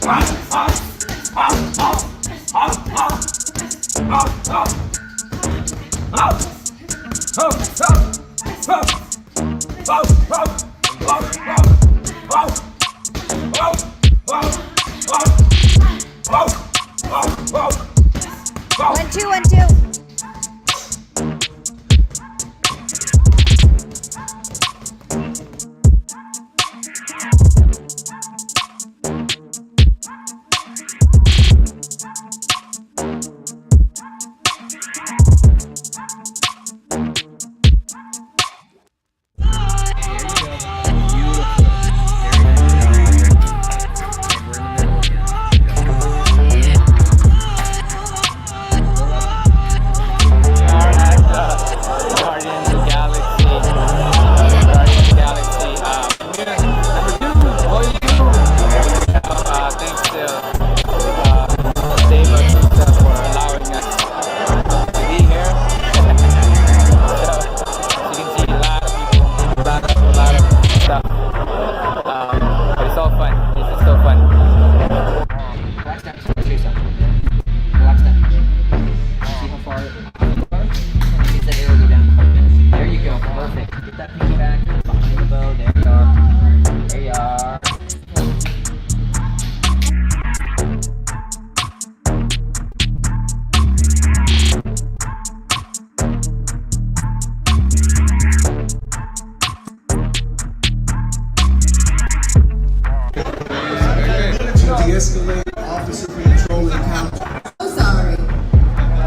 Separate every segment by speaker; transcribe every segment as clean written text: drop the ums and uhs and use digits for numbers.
Speaker 1: One, two, one, two.
Speaker 2: De-escalate officer control encounter.
Speaker 3: I'm sorry.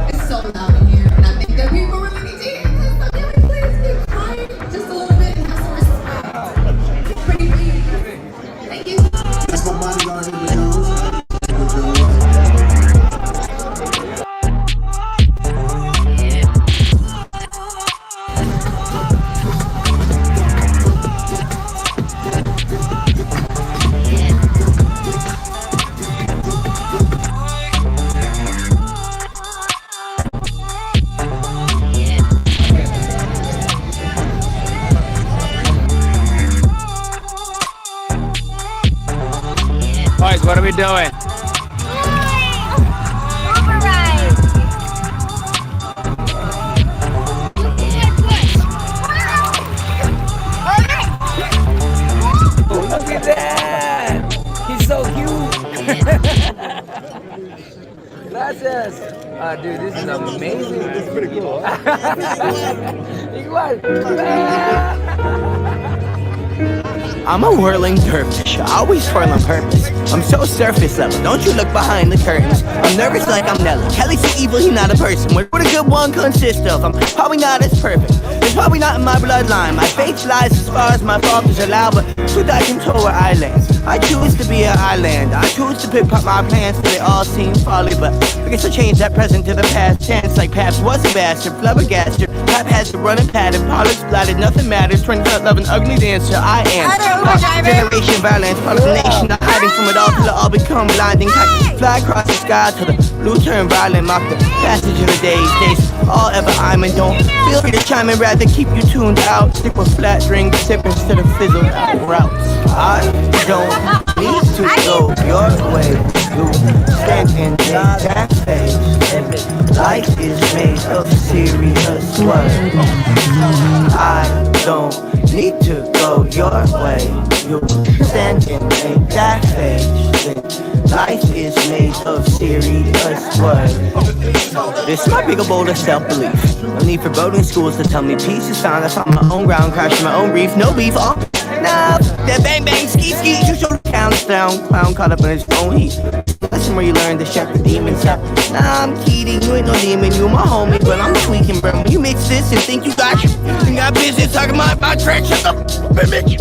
Speaker 3: It's so loud in here, and I think that people really need to hear this. So can we please be quiet just a little bit and have some respect? It's pretty big. Thank you.
Speaker 2: That's my bodyguard in the Jones.
Speaker 4: Boys, what are we doing?
Speaker 1: Override.
Speaker 4: Look at that! He's so cute! Gracias! Dude, this is amazing. This is pretty cool. Igual.
Speaker 5: I'm a whirling dervish, I always twirl on purpose. I'm so surface level, don't you look behind the curtains. I'm nervous like I'm Nelly. Kelly's so evil, he not a person. What a good one consist of? I'm probably not as perfect. It's probably not in my bloodline. My faith lies as far as my fathers allow, but truth I control where I land. I choose to be an island. I choose to pick up my plans, but they all seem folly. But I guess I'll change that present to the past tense. Like Paps was a bastard, flabbergasted. Pap has the running pattern, Pollock's blotted, nothing matters. Twin cut love, an ugly dancer, I am. Generation violence, pollination, not hiding from it all till it all become blinding. Fly across the sky till the blue turn violent, mock the passage of the days. Days all ever I'm and don't feel free to chime in, rather keep you tuned out. Stick with flat drink sip instead of fizzled out routes. I don't need to go your way. You stand in that phase. Life is made of serious work. I don't need to go your way. You stand and make that face. Life is made of serious work. This is my bigger bowl of self-belief. No need for boating schools to tell me peace is found. I found my own ground, crashing my own reef. No beef, nah, that bang bang, ski ski. You show the counts down, clown caught up in his own heat. Listen where you learn to shut the demons up. Nah, I'm kidding, you ain't no demon, you my homie, but I'm tweaking, bro. When you mix this and think you got business talking about track, shut up, bitch.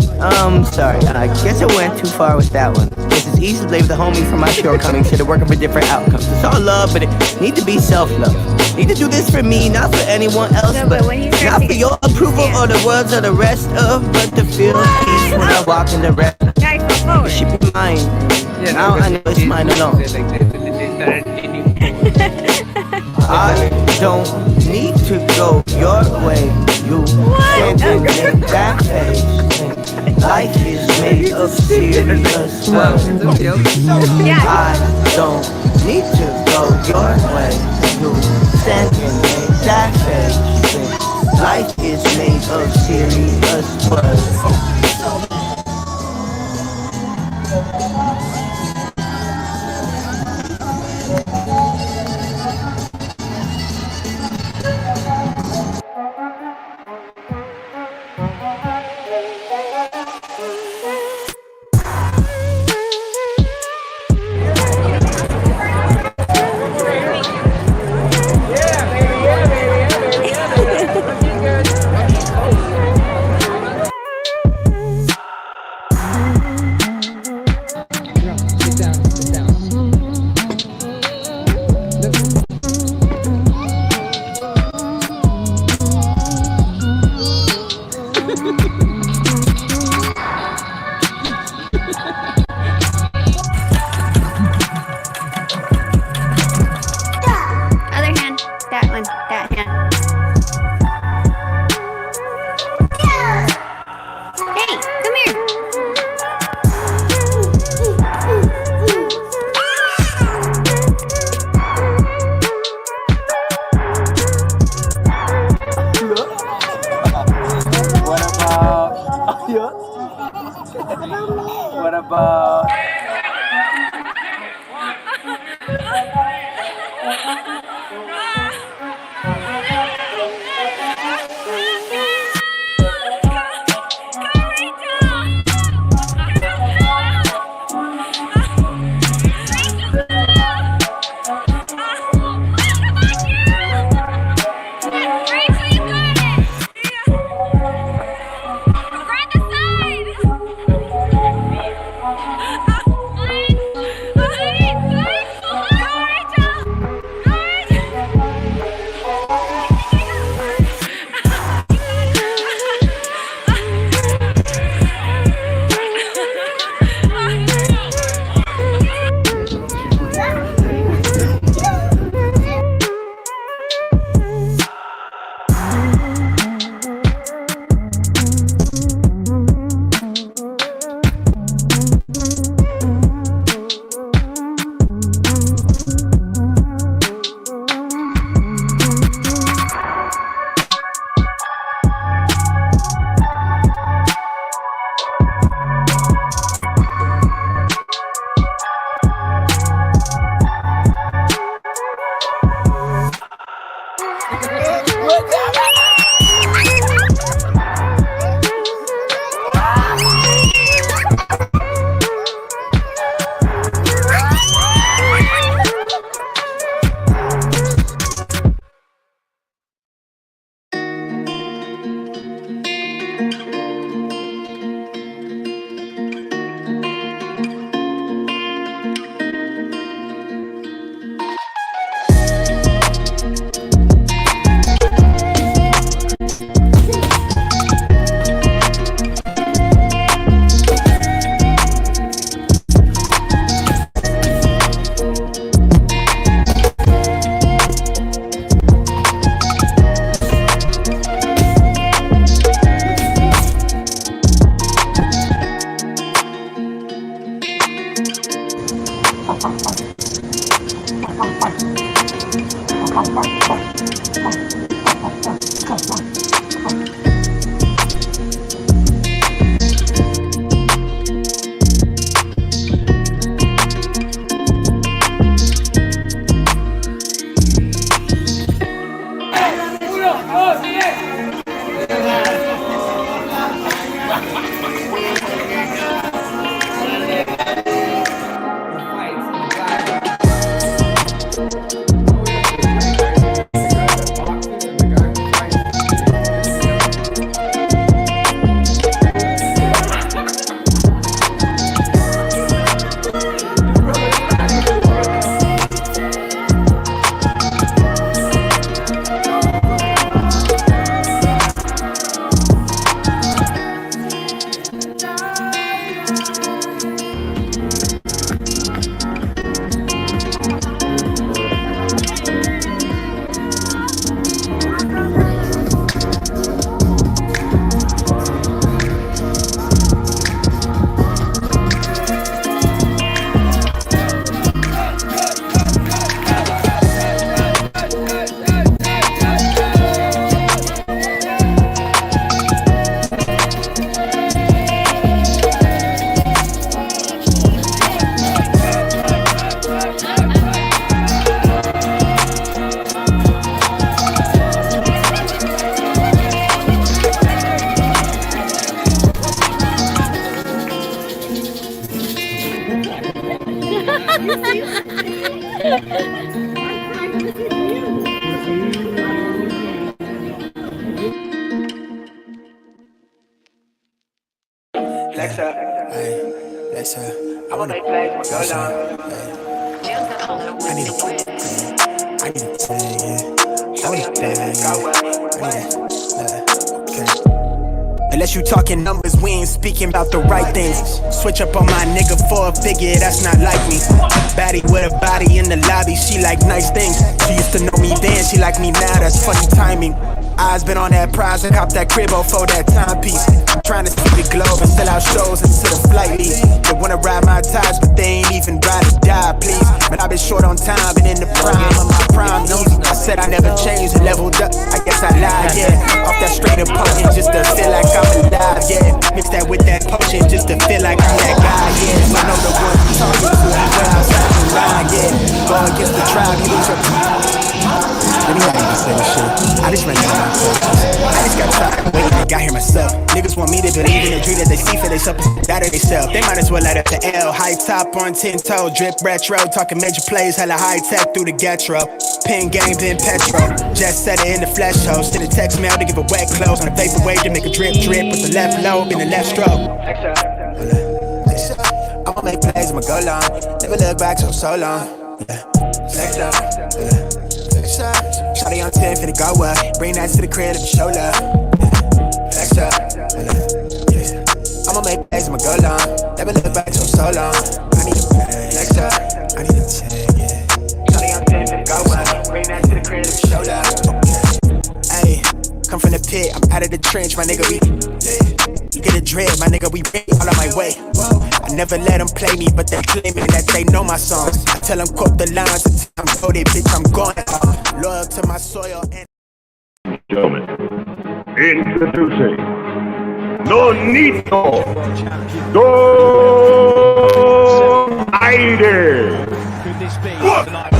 Speaker 5: Sorry, I guess I went too far with that one. Guess it's easy to blame the homie for my shortcomings, to working for different outcomes. It's all love, but it need to be self-love. Need to do this for me, not for anyone else,
Speaker 1: No,
Speaker 5: but
Speaker 1: when you
Speaker 5: not
Speaker 1: start
Speaker 5: for your approval or the words of the rest of, but to feel peace when I walk in the rest.
Speaker 1: Guys, go forward.
Speaker 5: It should be mine. Now I know it's mine alone. I don't need to go your way. You stand in that face. Life is made of serious words. I don't need to go your way. You stand and make that face. Life is made of serious words.
Speaker 1: Other hand. That one. That hand. Hey, come here.
Speaker 4: What about?
Speaker 5: I wanna go some. I need a tag, yeah. I want a bag, yeah. Unless you talking numbers, we ain't speaking about the right things. Switch up on my nigga for a figure, that's not like me. Baddie with a body in the lobby, she like nice things. She used to know me then, she like me now, that's funny timing. Eyes been on that prize and cop that crib for that timepiece. Trying to see the globe and sell out shows into the flight league. They wanna ride my ties, but they ain't even ride or die, please. Man, I've been short on time and in the prime of my prime. I said I never changed and leveled up, I guess I lied, yeah. Off that straight up potion just to feel like I'm alive, yeah. Mix that with that potion just to feel like I'm that guy, yeah. I know the one you talking to, I'm well outside the line, yeah. Go against the tribe, you lose your. Let me not even say this shit. I just ran out of my questions. I just got tired waiting and got here myself. Niggas want me to believe in the dream that they see for themselves, that of themselves. They might as well let up the L. High top on 10 toe, drip retro. Talking major plays, hella high tech through the getro. Pin game, then petro. Just set it in the flesh hole. Send a text mail to give a wet clothes. On a vapor wave to make a drip drip with the left lobe in the left stroke. I'ma make plays, I'ma go long. Never look back so long. Flex up. Shawty on 10, finna go up. Bring that to the crib, let me show love. Flex up. I'ma make plays, I'ma go long. Never look back so long. I need a bag. Flex up. I need a tag, yeah. Shawty on 10, finna go up. Bring that to the crib, let me show love. Ayy, come from the pit, I'm out of the trench, my nigga, we you get a dread, my nigga, we all on my way. I never let them play me, but they claiming that they know my songs. I tell them quote the lines until I'm loaded, bitch, I'm going off. Loyal to my soil and
Speaker 6: Gentlemen, introducing Nonito Aire.
Speaker 7: Could this be tonight?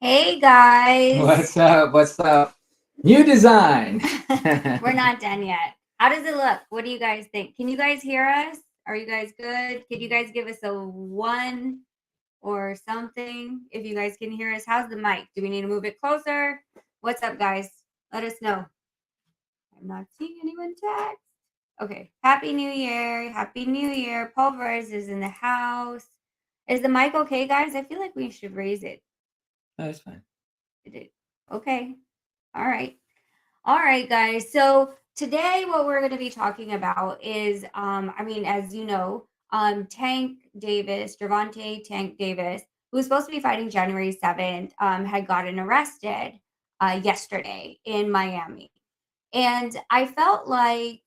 Speaker 1: Hey guys.
Speaker 4: What's up? What's up? New design.
Speaker 1: We're not done yet. How does it look? What do you guys think? Can you guys hear us? Are you guys good? Could you guys give us a 1 or something if you guys can hear us? How's the mic? Do we need to move it closer? What's up, guys? Let us know. I'm not seeing anyone text. Okay. Happy New Year. Happy New Year. Pulverize is in the house. Is the mic okay, guys? I feel like we should raise it.
Speaker 4: That's fine.
Speaker 1: Okay. All right. All right, guys. So today what we're going to be talking about is, as you know, Tank Davis, Gervonta Tank Davis, who was supposed to be fighting January 7th, had gotten arrested yesterday in Miami. And I felt like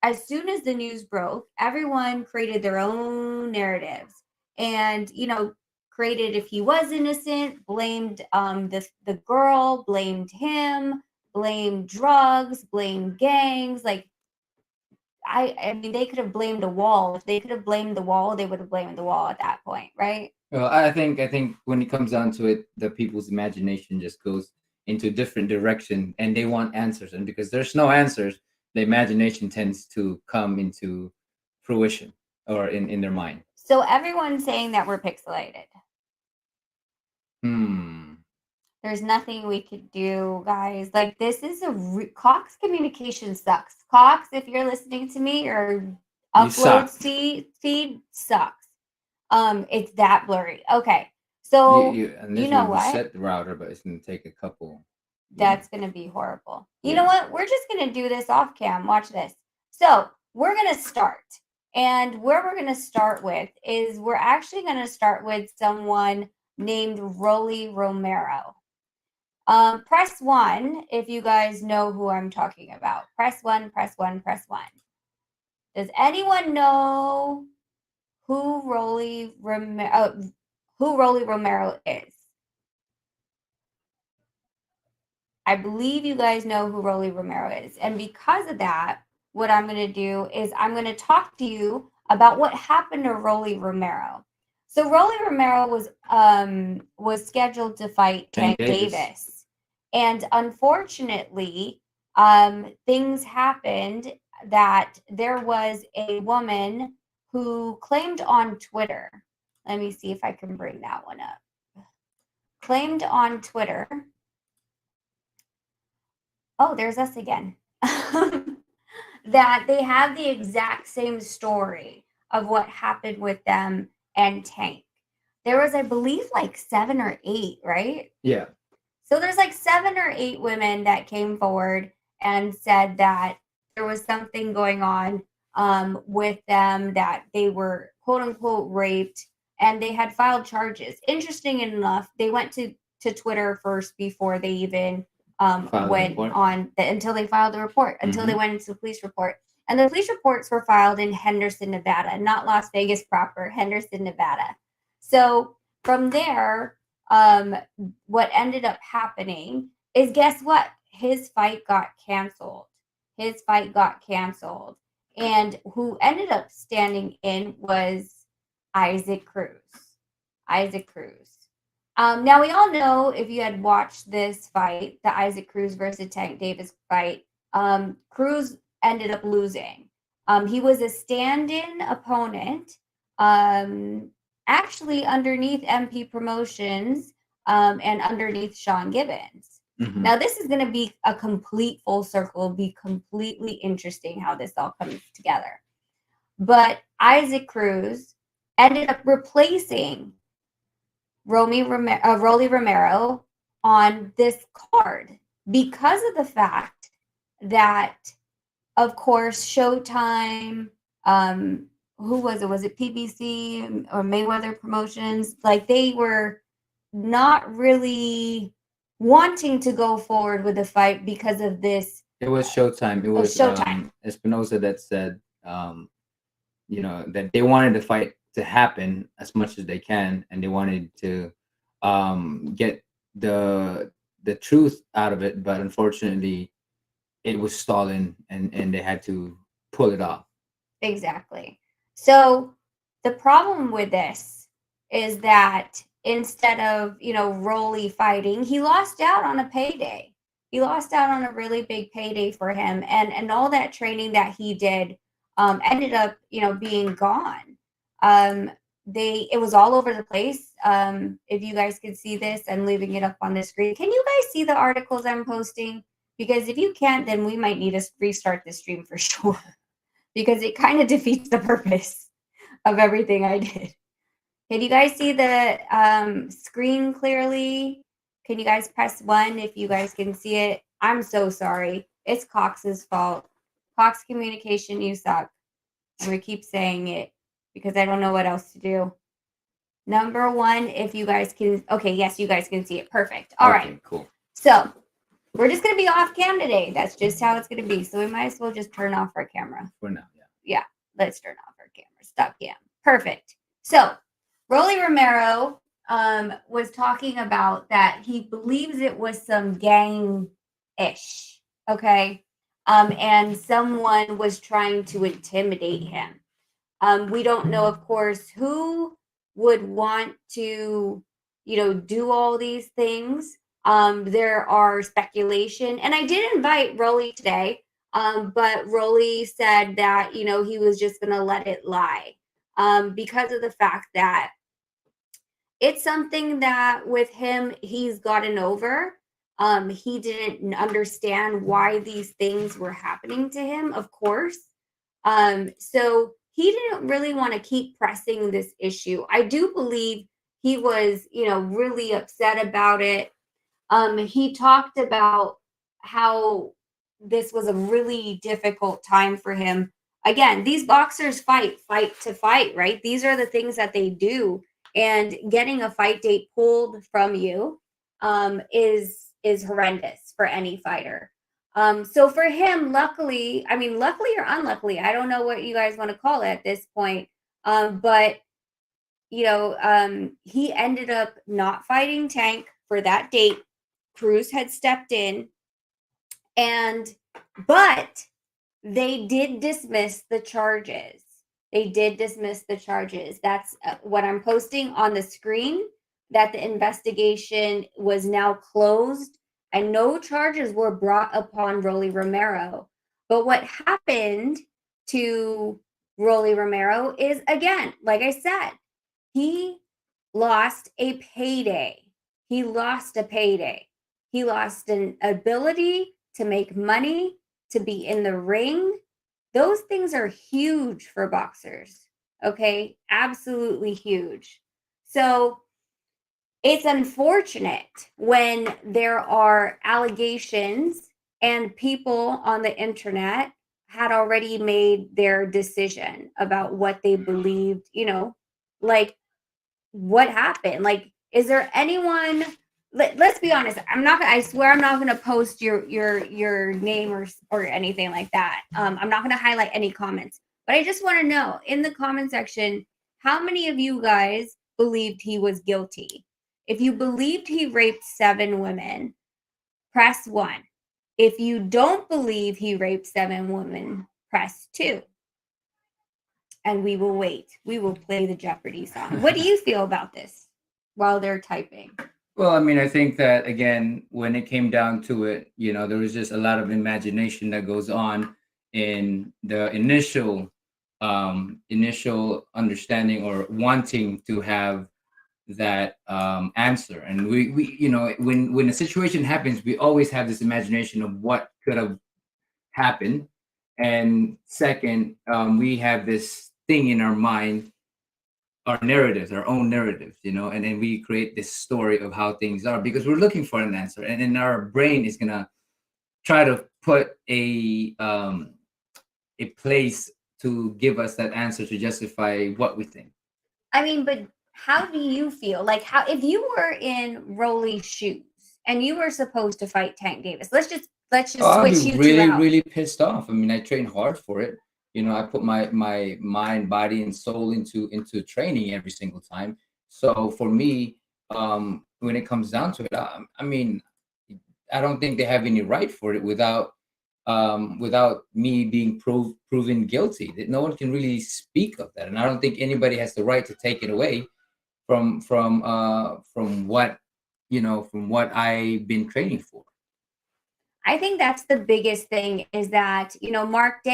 Speaker 1: as soon as the news broke, everyone created their own narratives and, created if he was innocent, blamed the girl, blamed him, blamed drugs, blamed gangs. Like, I mean, they could have blamed a wall. If they could have blamed the wall, they would have blamed the wall at that point, right?
Speaker 4: Well, I think when it comes down to it, the people's imagination just goes into a different direction, and they want answers. And because there's no answers, the imagination tends to come into fruition or in their mind.
Speaker 1: So everyone's saying that we're pixelated. There's nothing we could do, guys. Like, this is Cox communication sucks. Cox, if you're listening to me, your upload feed sucks. It's that blurry. Okay, so you know what?
Speaker 4: Set the router, but it's gonna take a couple.
Speaker 1: That's gonna be horrible. You know what? We're just gonna do this off cam. Watch this. So we're gonna start, and where we're gonna start with is we're actually gonna start with someone named Rolly Romero. Press 1 if you guys know who I'm talking about. Press 1, press 1, press 1. Does anyone know who Rolly Romero is? I believe you guys know who Rolly Romero is. And because of that, what I'm going to do is I'm going to talk to you about what happened to Rolly Romero. So Rolly Romero was scheduled to fight Tank Davis. And unfortunately, things happened that there was a woman who claimed on Twitter. Let me see if I can bring that one up. Claimed on Twitter. Oh, there's us again. That they have the exact same story of what happened with them and Tank. There was, I believe, like 7 or 8, right?
Speaker 4: Yeah.
Speaker 1: So there's like 7 or 8 women that came forward and said that there was something going on with them, that they were quote unquote raped, and they had filed charges. Interesting enough, they went to Twitter first before they even went on until they filed the report, until they went into the police report. And the police reports were filed in Henderson, Nevada, not Las Vegas proper, Henderson, Nevada. So from there, what ended up happening is, guess what? His fight got canceled. And who ended up standing in was Isaac Cruz. Now, we all know, if you had watched this fight, the Isaac Cruz versus Tank Davis fight, Cruz ended up losing. He was a stand-in opponent, actually underneath MP Promotions and underneath Sean Gibbons. Now, this is going to be a complete full circle, be completely interesting how this all comes together. But Isaac Cruz ended up replacing Rolly Romero on this card because of the fact that, of course, Showtime, who was it? Was it PBC or Mayweather Promotions? Like, they were not really wanting to go forward with the fight because of this.
Speaker 4: It was Showtime. It was
Speaker 1: Showtime.
Speaker 4: Espinosa that said, that they wanted the fight to happen as much as they can, and they wanted to get the truth out of it, but unfortunately it was stalling, and they had to pull it off.
Speaker 1: Exactly. So the problem with this is that instead of, Rolly fighting, he lost out on a payday. He lost out on a really big payday for him, and all that training that he did ended up, being gone. It was all over the place. If you guys could see this, I'm leaving it up on the screen. Can you guys see the articles I'm posting? Because if you can't, then we might need to restart the stream for sure, because it kind of defeats the purpose of everything I did. Can you guys see the screen clearly? Can you guys press 1 if you guys can see it? I'm so sorry. It's Cox's fault. Cox Communication, you suck. I'm going to keep saying it because I don't know what else to do. Number 1, if you guys can. Okay, yes, you guys can see it. Perfect. All right.
Speaker 4: Cool.
Speaker 1: So we're just going to be off cam today. That's just how it's going to be. So we might as well just turn off our camera.
Speaker 4: For now, yeah.
Speaker 1: Yeah, let's turn off our camera. Stop cam. Perfect. So Rolly Romero was talking about that he believes it was some gang-ish, okay? And someone was trying to intimidate him. We don't know, of course, who would want to, do all these things. There are speculation, and I did invite Rolly today, but Rolly said that, he was just going to let it lie because of the fact that it's something that with him, he's gotten over. He didn't understand why these things were happening to him, of course. So he didn't really want to keep pressing this issue. I do believe he was, really upset about it. He talked about how this was a really difficult time for him. Again, these boxers fight to fight, right? These are the things that they do. And getting a fight date pulled from you is horrendous for any fighter. So for him, luckily or unluckily, I don't know what you guys want to call it at this point. But he ended up not fighting Tank for that date. Cruz had stepped in, but they did dismiss the charges. They did dismiss the charges. That's what I'm posting on the screen, that the investigation was now closed and no charges were brought upon Rolly Romero. But what happened to Rolly Romero is, again, like I said, he lost a payday. He lost a payday. He lost an ability to make money, to be in the ring. Those things are huge for boxers. Okay, absolutely huge. So it's unfortunate when there are allegations and people on the internet had already made their decision about what they believed, like what happened. Like, is there anyone, let's be honest, I swear I'm not gonna post your name or anything like that. I'm not gonna highlight any comments, but I just want to know in the comment section, how many of you guys believed he was guilty? If you believed he raped 7 women, press 1. If you don't believe he raped 7 women, press 2. And we will wait. We will play the Jeopardy song. What do you feel about this while they're typing?
Speaker 4: Well, I mean, I think that again, when it came down to it, there was just a lot of imagination that goes on in the initial understanding or wanting to have that answer. And we when a situation happens, we always have this imagination of what could have happened. And second, we have this thing in our mind, our narratives, our own narratives, and then we create this story of how things are because we're looking for an answer, and then our brain is gonna try to put a place to give us that answer to justify what we think.
Speaker 1: I mean, but how do you feel? Like, how, if you were in Rolly's shoes and you were supposed to fight Tank Davis, let's just
Speaker 4: I'll
Speaker 1: switch
Speaker 4: be
Speaker 1: you
Speaker 4: really,
Speaker 1: two out.
Speaker 4: really pissed off. I mean, I train hard for it. I put my mind, body, and soul into training every single time. So for me, when it comes down to it, I mean, I don't think they have any right for it without me being proven guilty. That no one can really speak of that, and I don't think anybody has the right to take it away from what I've been training for.
Speaker 1: I think that's the biggest thing is that, Mark,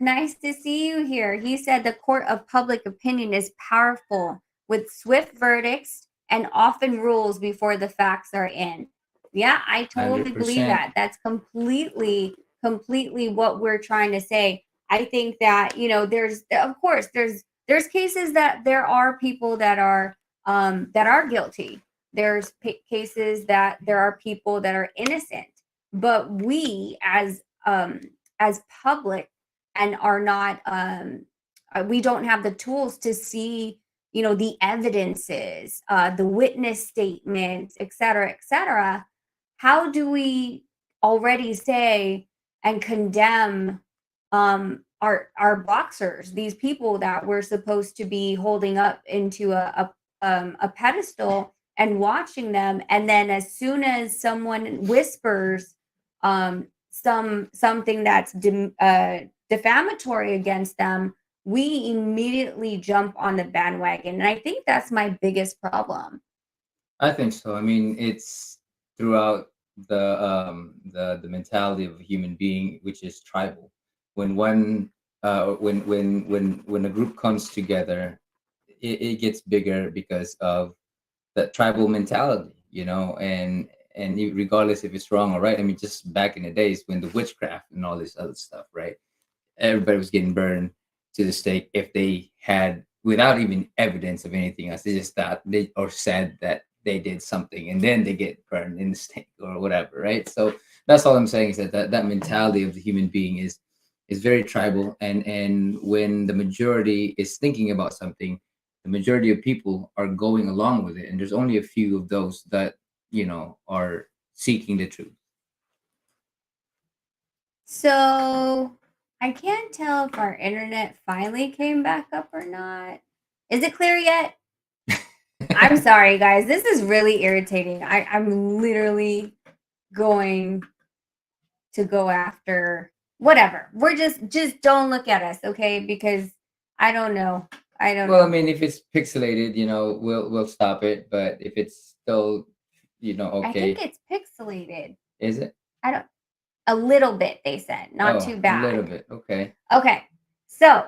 Speaker 1: nice to see you here. He said the court of public opinion is powerful with swift verdicts and often rules before the facts are in. Yeah, I totally believe
Speaker 4: 100%.
Speaker 1: that. That's completely what we're trying to say. I think that, there's, of course, there's cases that there are people that are guilty. There's cases that there are people that are innocent, but we as public and are not we don't have the tools to see the evidences, the witness statements, et cetera. How do we already say and condemn our boxers, these people that we're supposed to be holding up into a pedestal and watching them, and then as soon as someone whispers something that's defamatory against them, we immediately jump on the bandwagon, and I think that's my biggest problem.
Speaker 4: I think so. I mean, it's throughout the mentality of a human being, which is tribal. When one when a group comes together, it gets bigger because of that tribal mentality, and regardless if it's wrong or right. I mean, just back in the days when the witchcraft and all this other stuff, right? Everybody was getting burned to the stake if they had without even evidence of anything else. They just thought they or said that they did something, and then they get burned in the stake or whatever, right? So that's all I'm saying is that mentality of the human being is very tribal, and when the majority is thinking about something, the majority of people are going along with it, and there's only a few of those that are seeking the truth.
Speaker 1: So I can't tell if our internet finally came back up or not. Is it clear yet? I'm sorry, guys. This is really irritating. I'm literally going to go after whatever. We're just don't look at us, okay? Because I don't know. I don't
Speaker 4: Well, I
Speaker 1: know.
Speaker 4: mean, if it's pixelated, we'll stop it. But if it's still,
Speaker 1: I think
Speaker 4: okay,
Speaker 1: it's pixelated.
Speaker 4: is it?
Speaker 1: I don't. A little bit, they said, not too
Speaker 4: Oh, a little
Speaker 1: bad.
Speaker 4: bit. Okay.
Speaker 1: Okay, so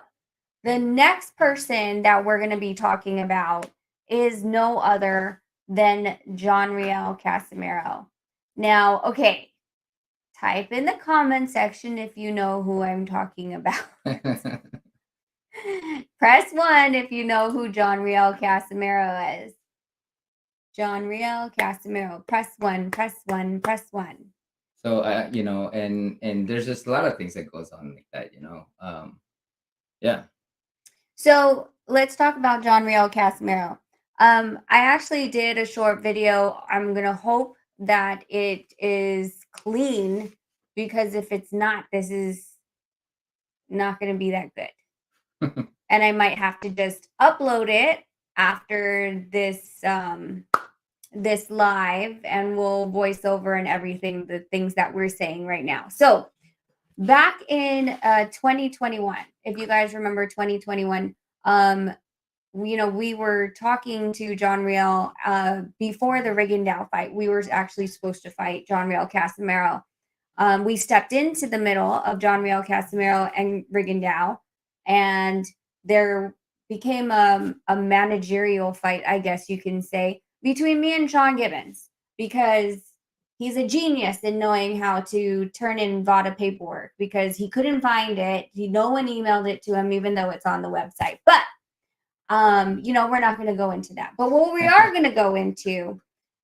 Speaker 1: the next person that we're going to be talking about is no other than John Riel Casimero. Now, okay, type in the comment section if you know who I'm talking about. Press 1 if you know who John Riel Casimero is. John Riel Casimero. Press 1, press 1, press 1.
Speaker 4: So and there's just a lot of things that goes on like that. Yeah.
Speaker 1: So let's talk about John Riel Casimero. I actually did a short video. I'm gonna hope that it is clean, because if it's not, this is not gonna be that good. And I might have to just upload it after this live, and we'll voice over and everything, the things that we're saying right now. So back in 2021, if you guys remember 2021, we were talking to John Riel before the Rigondeaux fight. We were actually supposed to fight John Riel Casimero. We stepped into the middle of John Riel Casimero and Rigondeaux, and there became a managerial fight, I guess you can say, between me and Sean Gibbons, because he's a genius in knowing how to turn in VADA paperwork, because he couldn't find it. No one emailed it to him, even though it's on the website. But we're not going to go into that. But what we are going to go into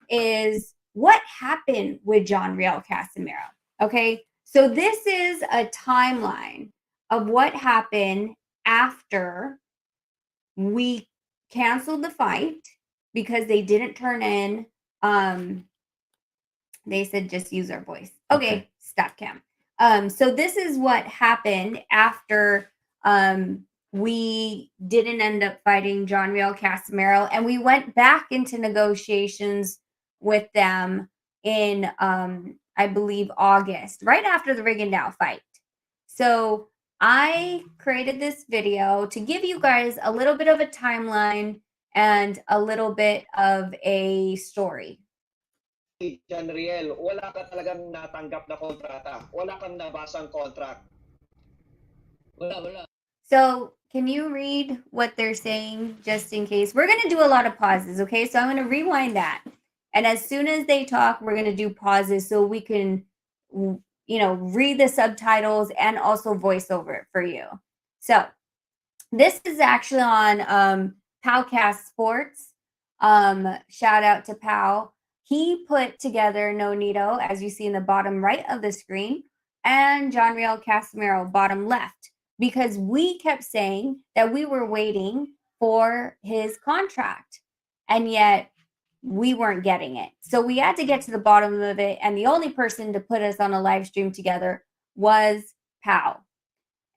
Speaker 1: is what happened with John Riel Casimero. Okay, so this is a timeline of what happened after we canceled the fight because they didn't turn in. They said just use our voice. Okay. Stop cam. So this is what happened after we didn't end up fighting John Riel Casimero, and we went back into negotiations with them in I believe August, right after the Rigondeaux fight. So I created this video to give you guys a little bit of a timeline and a little bit of a story.
Speaker 8: John Riel, wala ka talagang natanggap na kontrata. Wala kang nabasang contract. Wala.
Speaker 1: So can you read what they're saying, just in case? We're going to do a lot of pauses, okay? So I'm going to rewind that. And as soon as they talk, we're going to do pauses so we can, read the subtitles and also voice over it for you. So this is actually on Powcast Sports. Shout out to Pow. He put together Nonito, as you see in the bottom right of the screen, and John Riel Casimero, bottom left, because we kept saying that we were waiting for his contract, and yet we weren't getting it. So we had to get to the bottom of it, and the only person to put us on a live stream together was Pow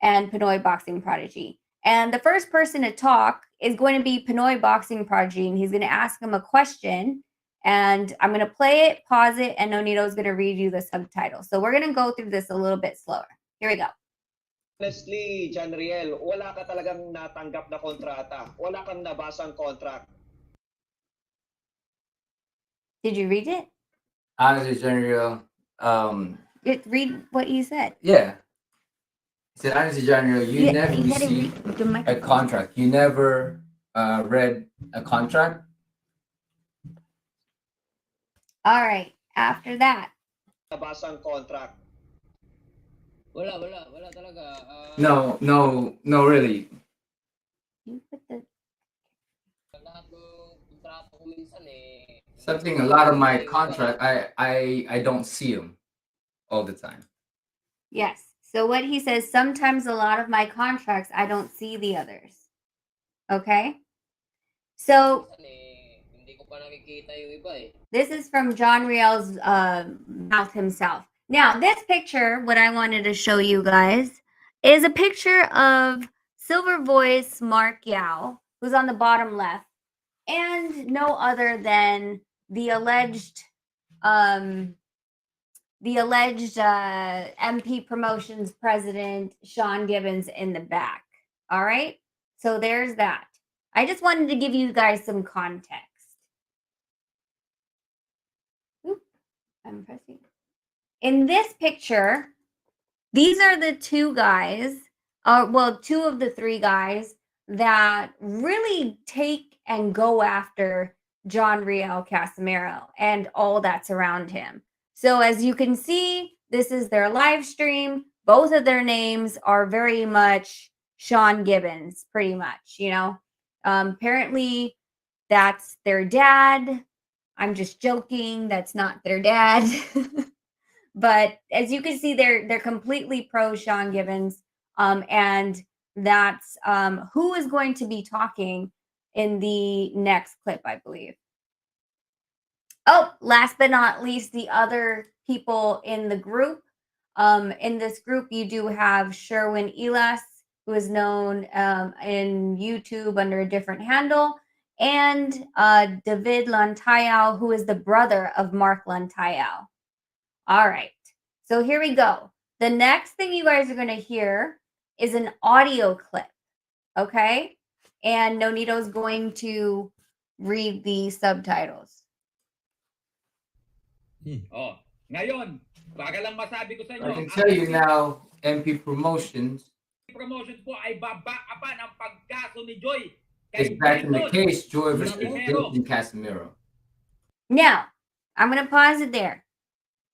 Speaker 1: and Pinoy Boxing Prodigy. And the first person to talk is going to be Pinoy Boxing Prodigy, and he's going to ask him a question. And I'm going to play it, pause it, and Nonito is going to read you the subtitles. So we're going to go through this a little bit slower. Here we go.
Speaker 8: Honestly, John Riel, wala ka talagang natanggap na kontrata. Wala kang nabasang contract.
Speaker 1: Did you read it?
Speaker 4: Honestly, General,
Speaker 1: Read what you said.
Speaker 4: yeah. He said, honestly, General, you never
Speaker 1: you gotta
Speaker 4: received
Speaker 1: read the
Speaker 4: a
Speaker 1: microphone.
Speaker 4: contract. You never read a contract.
Speaker 1: All right. After that.
Speaker 8: Nabasang contract. Wala talaga.
Speaker 4: No, really.
Speaker 1: You put the
Speaker 8: Lahat ng kontrato ko minsan
Speaker 4: Something, a lot of my contract, I don't see them all the time.
Speaker 1: Yes. So what he says, sometimes a lot of my contracts, I don't see the others. Okay. So this is from John Riel's mouth himself. Now, this picture, what I wanted to show you guys, is a picture of Silver Voice Mark Yao, who's on the bottom left, and no other than the alleged MP Promotions president, Sean Gibbons, in the back. All right. So there's that. I just wanted to give you guys some context. Oop, I'm pressing. In this picture, these are the two guys, well, two of the three guys that really take and go after John Riel Casimero and all that's around him. So as you can see, this is their live stream. Both of their names are very much Sean Gibbons, pretty much, you know. Apparently, that's their dad. I'm just joking. That's not their dad. But as you can see, they're completely pro Sean Gibbons, and that's who is going to be talking in the next clip, I believe. Oh, last but not least, the other people in the group. In this group, you do have Sherwin Elas, who is known in YouTube under a different handle, and David Lantayao, who is the brother of Mark Lantayao. All right. So here we go. The next thing you guys are going to hear is an audio clip. Okay? And Nonito's going to read the subtitles.
Speaker 9: Oh, ngayon, baga lang masabi ko sa inyo.
Speaker 4: I can tell you now, MP Promotions
Speaker 9: Promotions po ay babaapan ang pagkaso ni Joy.
Speaker 4: is back in the case, Joy versus Jason Casimero.
Speaker 1: Now, I'm going to pause it there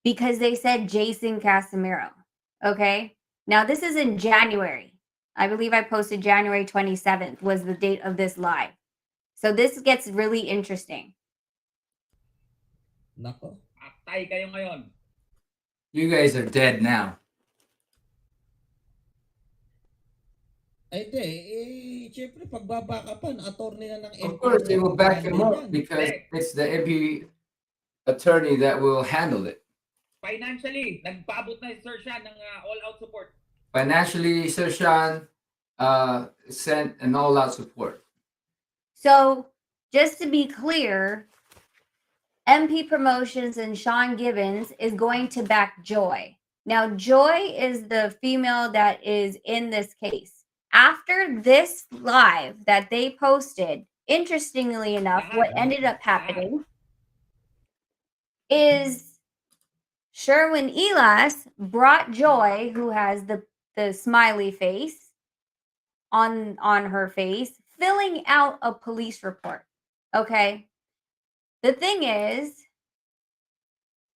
Speaker 1: because they said Jason Casimero. Okay? Now, this is in January. I believe I posted January 27th was the date of this live. So this gets really interesting.
Speaker 9: Nako. Atay kayo ngayon.
Speaker 4: You guys are dead now.
Speaker 10: Ay, syempre pagbabakapan, attorney na ng MP.
Speaker 4: Of course, they will back him up because it's the MP attorney that will handle it.
Speaker 9: Financially, nagpaabot na si Sir Sean ng all-out support.
Speaker 4: Financially, Sir Sean sent an all-out support.
Speaker 1: So, just to be clear, MP Promotions and Sean Gibbons is going to back Joy. Now, Joy is the female that is in this case. After this live that they posted, interestingly enough, what ended up happening is Sherwin Elas brought Joy, who has the smiley face on her face, filling out a police report. Okay. The thing is,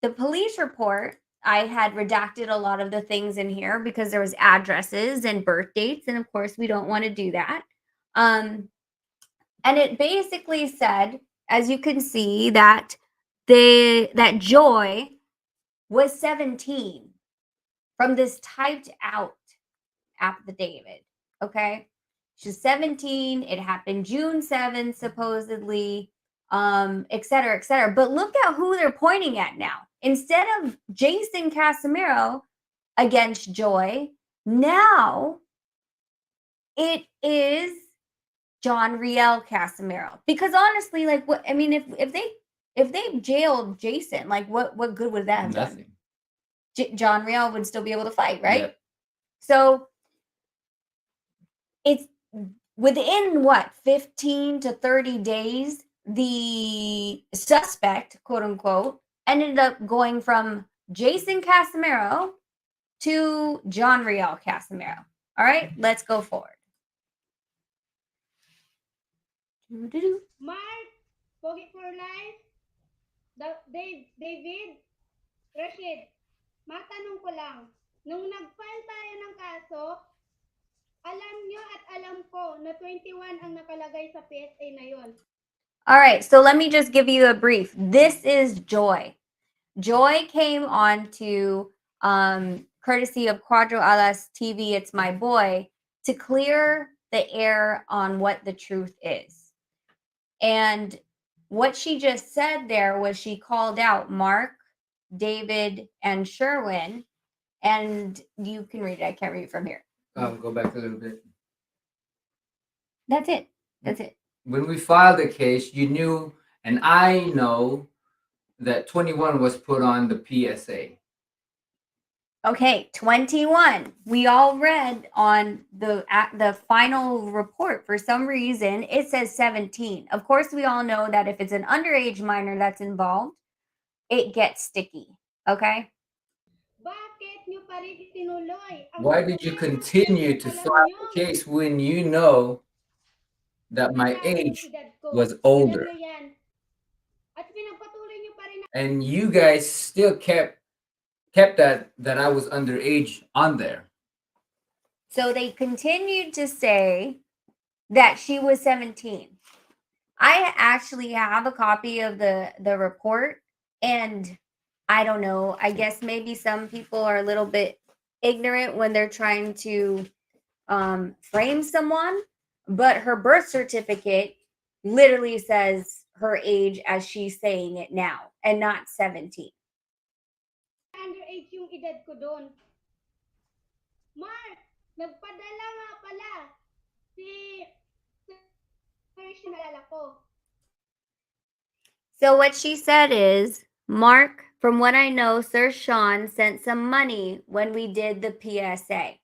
Speaker 1: the police report, I had redacted a lot of the things in here because there was addresses and birth dates, and of course we don't want to do that. And it basically said, as you can see, that Joy was 17 from this typed out affidavit. Okay, she's 17. It happened June 7th, supposedly, et cetera, et cetera. But look at who they're pointing at now. Instead of Jason Casimero against Joy, now it is John Riel Casimero. Because honestly, like, what I mean, if they jailed Jason, like, what good would that have done? Nothing. John Riel would still be able to fight, right? Yep. So it's within what, 15 to 30 days, the suspect, quote unquote, ended up going from Jason Casimero to John Riel Casimero. All right, let's go forward.
Speaker 11: Mark, Pogi for Life, David, Rashid, matanong ko lang, nung nag-file tayo ng kaso, alam nyo at alam ko na 21 ang nakalagay sa PSA na yon.
Speaker 1: All right, so let me just give you a brief. This is Joy. Joy came on to courtesy of Cuadro Alas TV, It's My Boy, to clear the air on what the truth is. And what she just said there was she called out Mark, David, and Sherwin. And you can read it. I can't read it from here.
Speaker 4: Go back a little bit.
Speaker 1: That's it. That's it.
Speaker 4: When we filed the case, you knew, and I know, that 21 was put on the PSA.
Speaker 1: Okay, 21. We all read on the final report. For some reason, it says 17. Of course, we all know that if it's an underage minor that's involved, it gets sticky. Okay?
Speaker 11: Bakit nyo pa rin itinuloy? Ang
Speaker 4: Why did you
Speaker 11: problema,
Speaker 4: continue to
Speaker 11: alam
Speaker 4: file
Speaker 11: nyo,
Speaker 4: the case when you know that my
Speaker 11: grabe yung
Speaker 4: age
Speaker 11: edad ko.
Speaker 4: was
Speaker 11: Edad
Speaker 4: older?
Speaker 11: nyo yan. At pinagpatuloy nyo pa rin na
Speaker 4: And you guys still kept that I was underage on there.
Speaker 1: So they continued to say that she was 17. I actually have a copy of the report, and I don't know. I guess maybe some people are a little bit ignorant when they're trying to frame someone, but her birth certificate literally says her age as she's saying it now, and not 17.
Speaker 11: underage yung edad ko doon. Mark, nagpadala nga pala si Sir nalala ko.
Speaker 1: So what she said is, Mark, from what I know, Sir Sean sent some money when we did the PSA.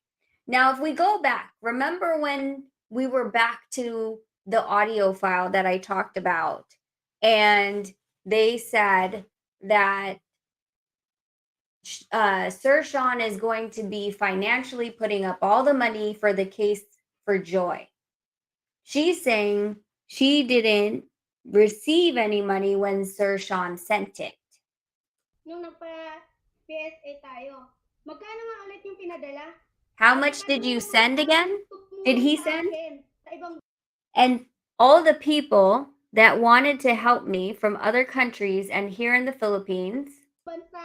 Speaker 1: Now, if we go back, remember when we were back to the audio file that I talked about, and they said that Sir Sean is going to be financially putting up all the money for the case for Joy. She's saying she didn't receive any money when Sir Sean sent it.
Speaker 11: Nung nagpa-PSA tayo, magkano nga ulit yung pinadala?
Speaker 1: How much did you send again? Did he send? And all the people that wanted to help me from other countries and here in the Philippines,
Speaker 11: bansa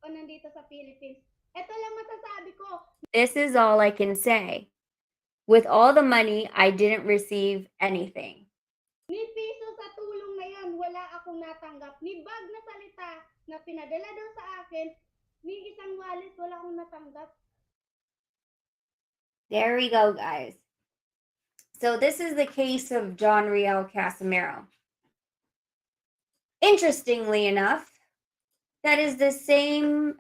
Speaker 11: o nandito sa Philippines. Ito lang masasabi ko.
Speaker 1: This is all I can say. With all the money, I didn't receive anything.
Speaker 11: Ni piso sa tulong na yan, wala akong natanggap. Ni bag na salita na pinadala daw sa akin, ni isang wallet, wala akong natanggap.
Speaker 1: There we go, guys. So this is the case of John Riel Casimero. Interestingly enough, that is the same,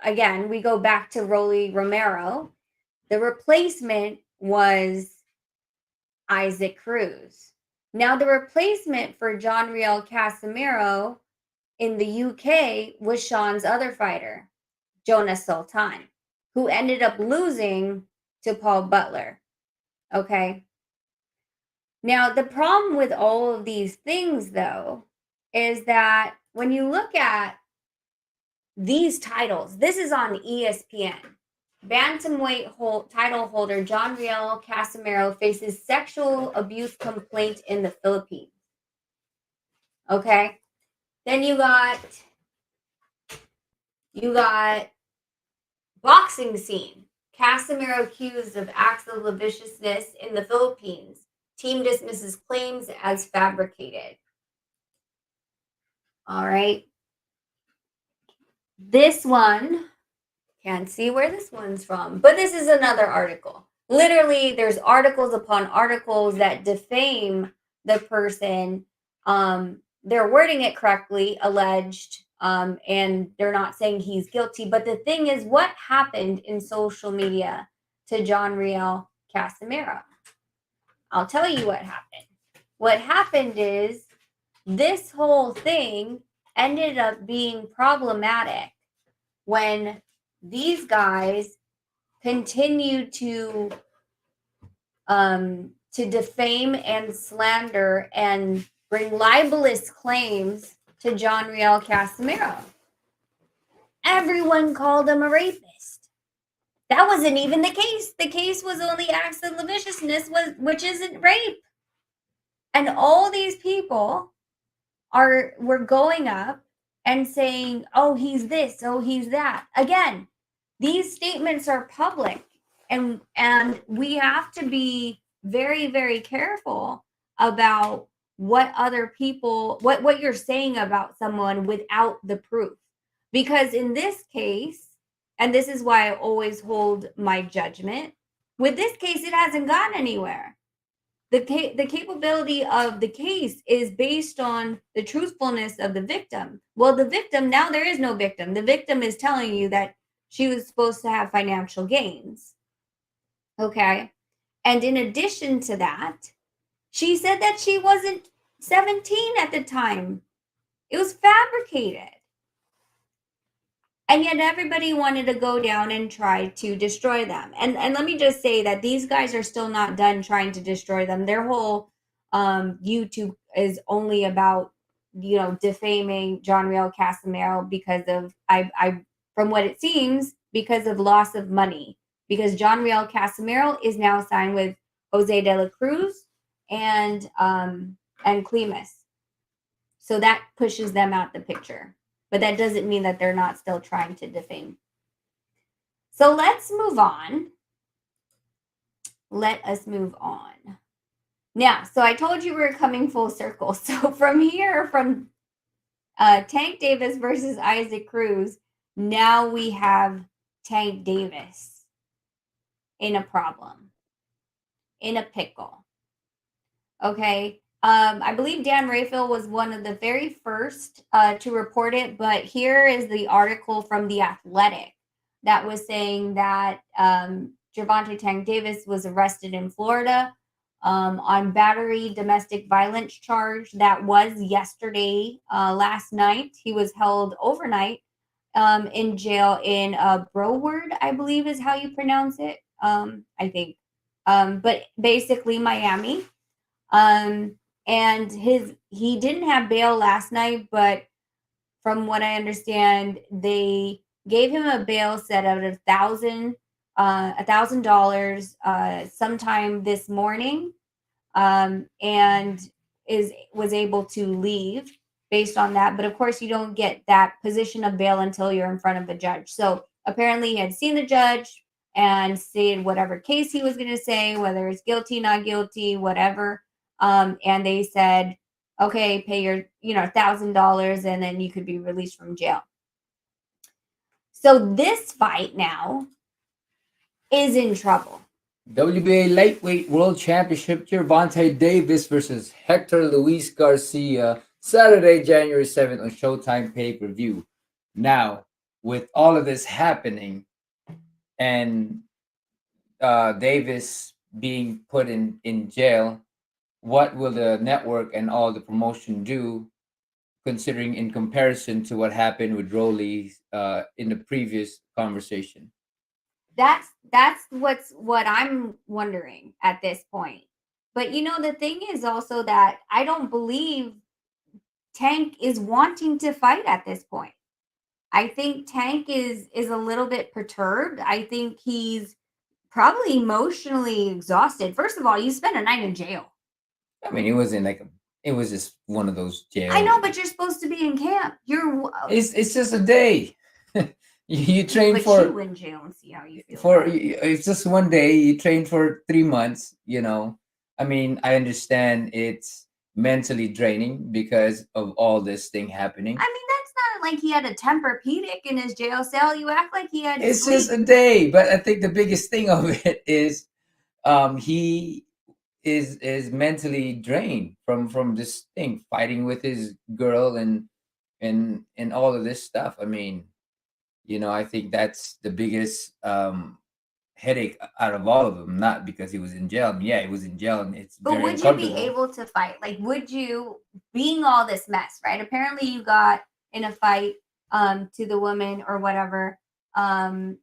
Speaker 1: again, we go back to Rolly Romero. The replacement was Isaac Cruz. Now, the replacement for John Riel Casimero in the UK was Sean's other fighter, Jonas Sultan, who ended up losing to Paul Butler. Okay. Now, the problem with all of these things, though, is that when you look at these titles, this is on ESPN. Bantamweight title holder John Riel Casimero faces sexual abuse complaint in the Philippines. Okay. Then you got boxing scene. Casimero accused of acts of lasciviousness in the Philippines. Team dismisses claims as fabricated. All right. This one, can't see where this one's from, but this is another article. Literally, there's articles upon articles that defame the person. They're wording it correctly, alleged, and they're not saying he's guilty. But the thing is, what happened in social media to John Riel Casimero? I'll tell you what happened. What happened is this whole thing ended up being problematic when these guys continued to defame and slander and bring libelous claims to John Riel Casimero. Everyone called him a rapist. That wasn't even the case. The case was only acts of lasciviousness, which isn't rape. And all these people were going up and saying, oh, he's this, oh, he's that. Again, these statements are public, and we have to be very, very careful about what other people, what you're saying about someone without the proof. Because in this case, and this is why I always hold my judgment, with this case, it hasn't gone anywhere. the capability of the case is based on the truthfulness of the victim. Well, the victim, now there is no victim. The victim is telling you that she was supposed to have financial gains. Okay. And in addition to that, she said that she wasn't 17 at the time. It was fabricated. And yet everybody wanted to go down and try to destroy them. And let me just say that these guys are still not done trying to destroy them. Their whole YouTube is only about, defaming John Riel Casimero because of I from what it seems, because of loss of money. Because John Riel Casimero is now signed with Jose de la Cruz and Clemus. So that pushes them out the picture. But that doesn't mean that they're not still trying to defame. So let's move on. Let us move on. Now, so I told you we were coming full circle. So from here, from Tank Davis versus Isaac Cruz, now we have Tank Davis in a problem, in a pickle. Okay. I believe Dan Rayfield was one of the very first to report it, but here is the article from The Athletic that was saying that Gervonta Tank Davis was arrested in Florida on battery domestic violence charge. That was yesterday, last night. He was held overnight in jail in Broward, I believe is how you pronounce it. I think. But basically Miami. And he didn't have bail last night, but from what I understand, they gave him a bail set out of $1,000 sometime this morning, and was able to leave based on that. But of course, you don't get that position of bail until you're in front of a judge. So apparently, he had seen the judge and said whatever case he was going to say, whether it's guilty, not guilty, whatever. And they said, okay, pay your, $1,000 and then you could be released from jail. So this fight now is in trouble.
Speaker 4: WBA Lightweight World Championship, Gervonta Davis versus Hector Luis Garcia, Saturday, January 7th on Showtime pay-per-view. Now, with all of this happening and Davis being put in jail, what will the network and all the promotion do, considering in comparison to what happened with Rolly in the previous conversation?
Speaker 1: That's what I'm wondering at this point. But the thing is also that I don't believe Tank is wanting to fight at this point. I think Tank is a little bit perturbed. I think he's probably emotionally exhausted. First of all, you spent a night in jail.
Speaker 4: I mean, it wasn't like it was just one of those jails.
Speaker 1: I know, but you're supposed to be in camp.
Speaker 4: It's just a day. you train
Speaker 1: but
Speaker 4: for
Speaker 1: you in jail and see how you feel.
Speaker 4: It's just one day. You train for 3 months. I mean, I understand it's mentally draining because of all this thing happening.
Speaker 1: I mean, that's not like he had a Tempur-Pedic in his jail cell. You act like he had.
Speaker 4: It's just a day, but I think the biggest thing of it is, he is mentally drained from this thing, fighting with his girl and all of this stuff. I mean, I think that's the biggest headache out of all of them. Not because he was in jail. I mean, yeah, he was in jail, and it's
Speaker 1: but
Speaker 4: very
Speaker 1: would you be
Speaker 4: uncomfortable.
Speaker 1: able to fight? Like, would you, being all this mess, right? Apparently, you got in a fight to the woman or whatever, and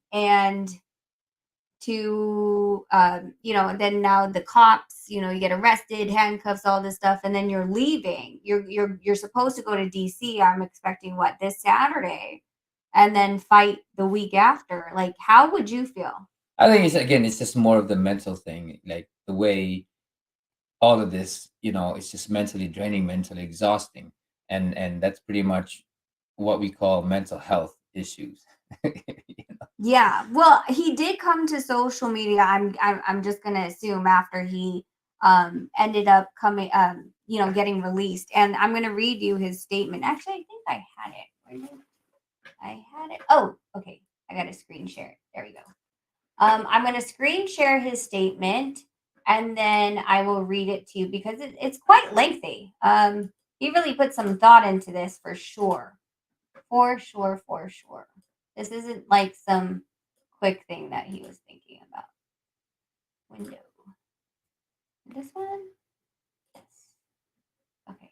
Speaker 1: to then now the cops, you get arrested, handcuffs, all this stuff, and then you're leaving. You're supposed to go to DC. I'm expecting this Saturday, and then fight the week after. Like, how would you feel?
Speaker 4: I think it's just more of the mental thing, like the way all of this, it's just mentally draining, mentally exhausting, and that's pretty much what we call mental health issues.
Speaker 1: Yeah, well, he did come to social media. I'm just gonna assume after he ended up coming, getting released, and I'm gonna read you his statement. Actually, I think I had it. Where did I had it? Oh, okay. I got to screen share it. There we go. I'm gonna screen share his statement, and then I will read it to you because it's quite lengthy. He really put some thought into this for sure. For sure, for sure. This isn't like some quick thing that he was thinking about. Window. This one? Yes. Okay.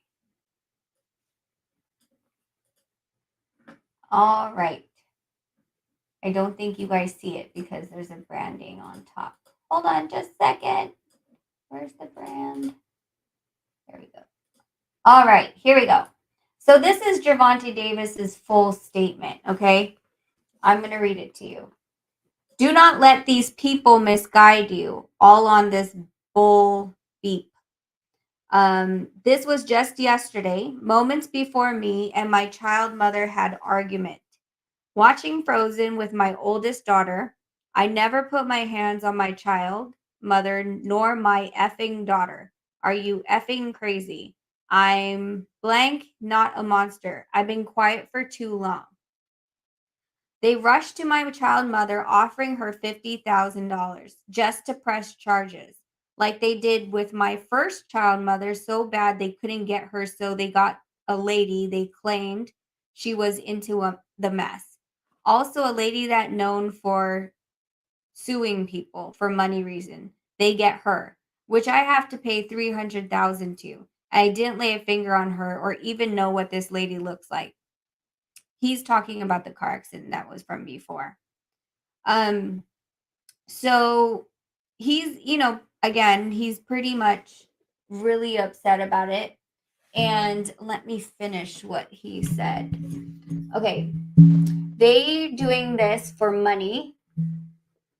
Speaker 1: All right. I don't think you guys see it because there's a branding on top. Hold on just a second. Where's the brand? There we go. All right, here we go. So this is Gervonta Davis's full statement, okay? I'm going to read it to you. Do not let these people misguide you, all on this bull beep. This was just yesterday, moments before me and my child mother had argument. Watching Frozen with my oldest daughter, I never put my hands on my child, mother, nor my effing daughter. Are you effing crazy? I'm blank, not a monster. I've been quiet for too long. They rushed to my child mother, offering her $50,000 just to press charges, like they did with my first child mother so bad they couldn't get her, so they got a lady they claimed she was into the mess. Also, a lady that known for suing people for money reason. They get her, which I have to pay $300,000 to. I didn't lay a finger on her or even know what this lady looks like. He's talking about the car accident that was from before. So he's, again, he's pretty much really upset about it. And let me finish what he said. Okay. They doing this for money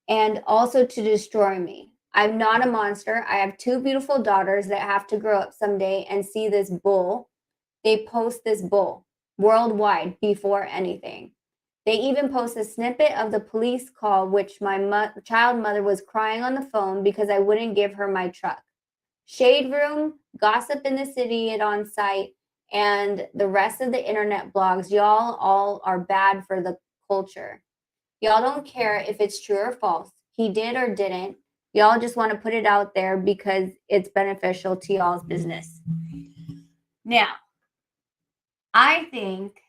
Speaker 1: and also to destroy me. I'm not a monster. I have two beautiful daughters that have to grow up someday and see this bull. They post this bull worldwide before anything. They even post a snippet of the police call, which my child mother was crying on the phone because I wouldn't give her my truck. Shade room, gossip in the city and on site, and the rest of the internet blogs. Y'all all are bad for the culture. Y'all don't care if it's true or false. He did or didn't. Y'all just want to put it out there because it's beneficial to y'all's business. Now, I think,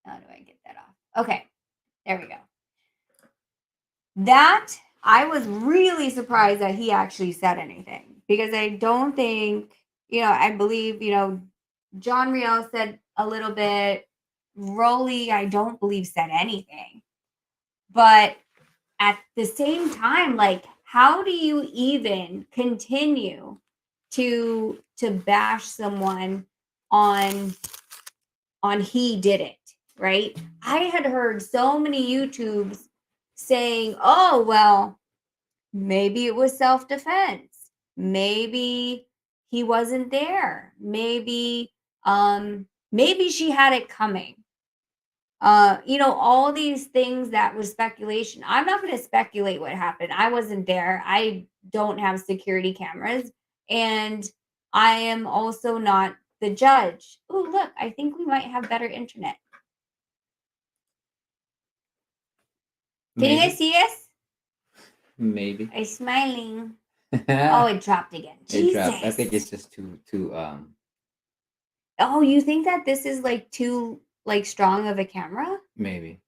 Speaker 1: how do I get that off? Okay, there we go. That, I was really surprised that he actually said anything because I don't think, I believe, John Riel said a little bit. Rolly, I don't believe said anything. But at the same time, like, how do you even continue to bash someone on he did it, right? I had heard so many YouTubes saying, oh, well, maybe it was self-defense. Maybe he wasn't there. Maybe she had it coming. All these things that was speculation. I'm not going to speculate what happened. I wasn't there. I don't have security cameras. And I am also not the judge. Oh, look, I think we might have better internet. Can you guys see us?
Speaker 4: Maybe.
Speaker 1: I'm smiling. Oh, it dropped again.
Speaker 4: It dropped. I think it's just too
Speaker 1: Oh, you think that this is like too strong of a camera?
Speaker 4: maybe.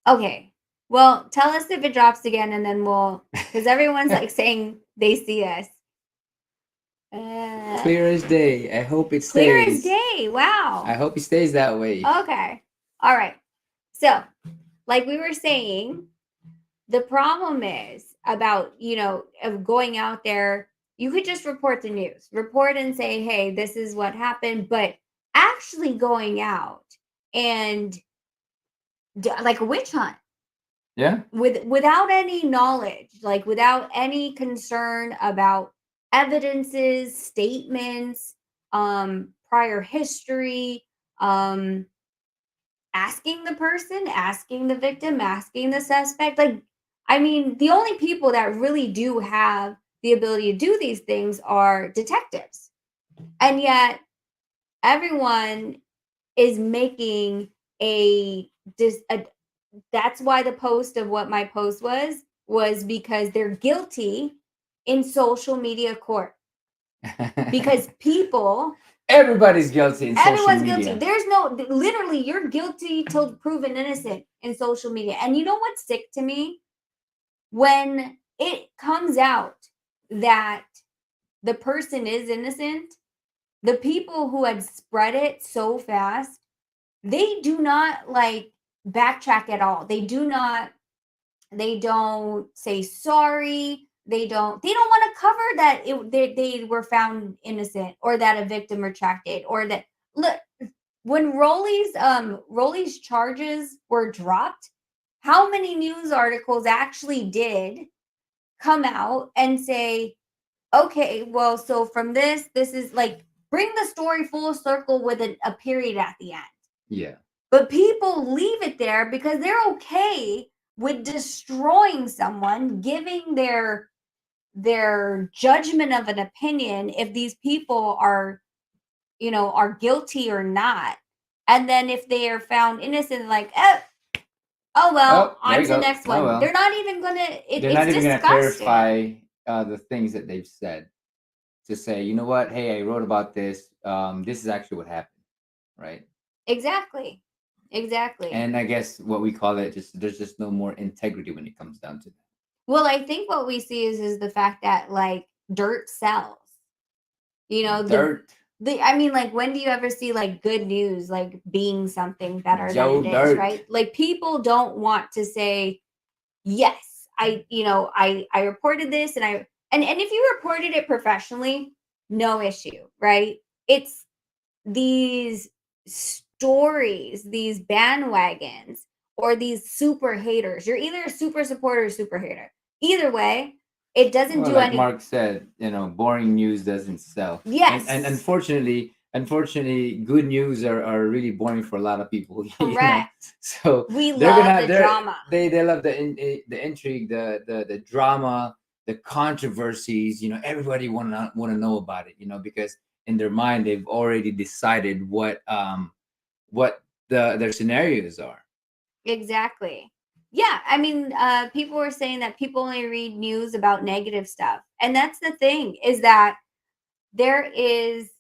Speaker 1: Okay. Well, tell us if it drops again and then because everyone's like saying they see us.
Speaker 4: Clear as day. I hope it stays.
Speaker 1: Clear as day. Wow.
Speaker 4: I hope it stays that way.
Speaker 1: Okay. All right. So, like we were saying, the problem is about, of going out there. You could just report the news, report and say, hey, this is what happened. But actually going out and like a witch hunt.
Speaker 4: Yeah.
Speaker 1: Without any knowledge, like without any concern about evidences, statements, prior history, asking the person, asking the victim, asking the suspect. Like, I mean, the only people that really do have the ability to do these things are detectives. And yet everyone is making that's why the post of what my post was was because they're guilty in social media court. Because people,
Speaker 4: everybody's guilty in social
Speaker 1: everyone's
Speaker 4: media.
Speaker 1: guilty. There's no, literally, you're guilty till proven innocent in social media. And you know what's sick to me? When it comes out that the person is innocent, the people who had spread it so fast, they do not like backtrack at all. They don't say sorry. They don't want to cover that they were found innocent, or that a victim retracted, or that, look, when Rolly's charges were dropped, how many news articles actually did come out and say, okay, well, so from this is like, bring the story full circle with a period at the end.
Speaker 4: Yeah.
Speaker 1: But people leave it there because they're okay with destroying someone, giving their judgment of an opinion if these people are guilty or not. And then if they are found innocent, like, oh well,
Speaker 4: Oh, there
Speaker 1: on
Speaker 4: you
Speaker 1: to the
Speaker 4: go.
Speaker 1: next
Speaker 4: Oh,
Speaker 1: one.
Speaker 4: well.
Speaker 1: They're not even gonna.
Speaker 4: They're
Speaker 1: It's
Speaker 4: not even going to
Speaker 1: disgusting.
Speaker 4: clarify the things that they've said, to say, you know what, hey, I wrote about this. This is actually what happened, right?
Speaker 1: Exactly.
Speaker 4: And I guess what we call it, just there's just no more integrity when it comes down to that.
Speaker 1: Well, I think what we see is the fact that, like, dirt sells.
Speaker 4: Dirt.
Speaker 1: I mean, like, when do you ever see like good news like being something better
Speaker 4: Joe
Speaker 1: than it is,
Speaker 4: Dirt.
Speaker 1: right? Like, people don't want to say, yes, I reported this, and if you reported it professionally, no issue, right? It's these stories, these bandwagons, or these super haters. You're either a super supporter or super hater. Either way, it doesn't
Speaker 4: Well,
Speaker 1: do
Speaker 4: like
Speaker 1: any.
Speaker 4: Mark said, boring news doesn't sell.
Speaker 1: Yes.
Speaker 4: And unfortunately, good news are really boring for a lot of people.
Speaker 1: Correct.
Speaker 4: So
Speaker 1: We
Speaker 4: they're
Speaker 1: love the drama.
Speaker 4: They love the intrigue, the drama, the controversies. Everybody want to know about it. Because in their mind they've already decided what their scenarios are.
Speaker 1: Exactly. Yeah, I mean, people were saying that people only read news about negative stuff, and that's the thing, is that there is,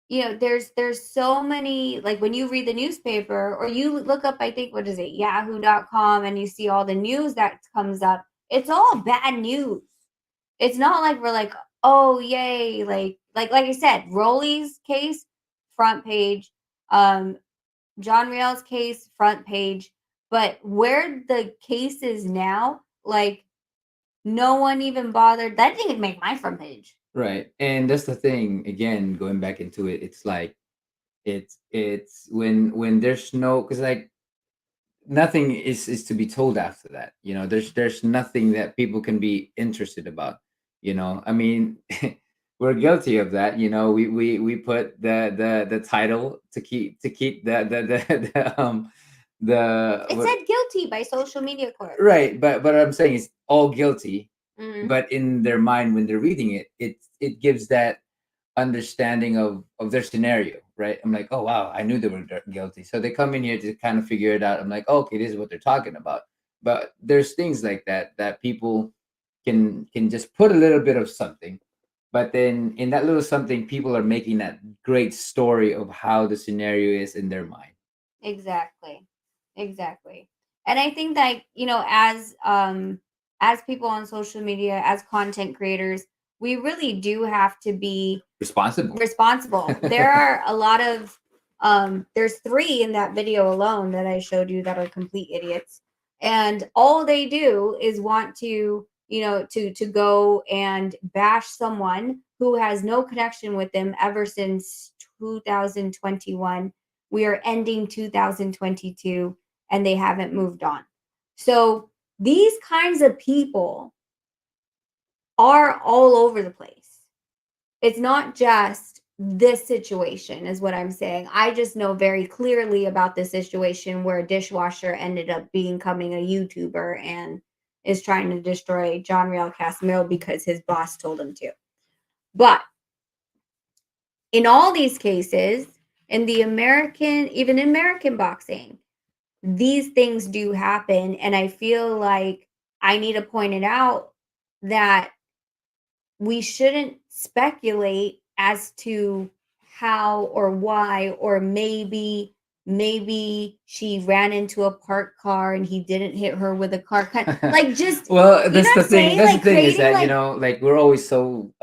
Speaker 1: there's so many, like, when you read the newspaper or you look up, I think, what is it, yahoo.com, and you see all the news that comes up, it's all bad news. It's not like we're like, oh yay, like I said, Rolly's case, front page, John Riel's case, front page. But where the case is now, like, no one even bothered. That didn't even make my front page.
Speaker 4: Right. And that's the thing, again, going back into it, it's like it's when there's no, because, like, nothing is to be told after that. There's nothing that people can be interested about. I mean, we're guilty of that. We put the title to keep the
Speaker 1: It said guilty by social media court.
Speaker 4: right, but I'm saying it's all guilty.
Speaker 1: Mhm.
Speaker 4: But in their mind, when they're reading it, it gives that understanding of their scenario, right? I'm like, oh wow, I knew they were guilty. So they come in here to kind of figure it out. I'm like, oh, okay, this is what they're talking about. But there's things like that people can just put a little bit of something, but then in that little something, people are making that great story of how the scenario is in their mind.
Speaker 1: Exactly. And I think that, as people on social media, as content creators, we really do have to be
Speaker 4: responsible.
Speaker 1: There are a lot of there's 3 in that video alone that I showed you that are complete idiots, and all they do is want to, to go and bash someone who has no connection with them ever since 2021. We are ending 2022 and they haven't moved on. So these kinds of people are all over the place. It's not just this situation, is what I'm saying. I just know very clearly about this situation where a dishwasher ended up becoming a YouTuber and is trying to destroy John Riel Casimero because his boss told him to. But in all these cases, in the even American boxing, these things do happen. And I feel like I need to point it out that we shouldn't speculate as to how or why, or maybe she ran into a parked car and he didn't hit her with a car. Like, just,
Speaker 4: Well,
Speaker 1: you know
Speaker 4: that's
Speaker 1: what
Speaker 4: the
Speaker 1: I'm
Speaker 4: thing.
Speaker 1: saying?
Speaker 4: That's the
Speaker 1: Like
Speaker 4: thing is
Speaker 1: creating
Speaker 4: that,
Speaker 1: like,
Speaker 4: like we're always so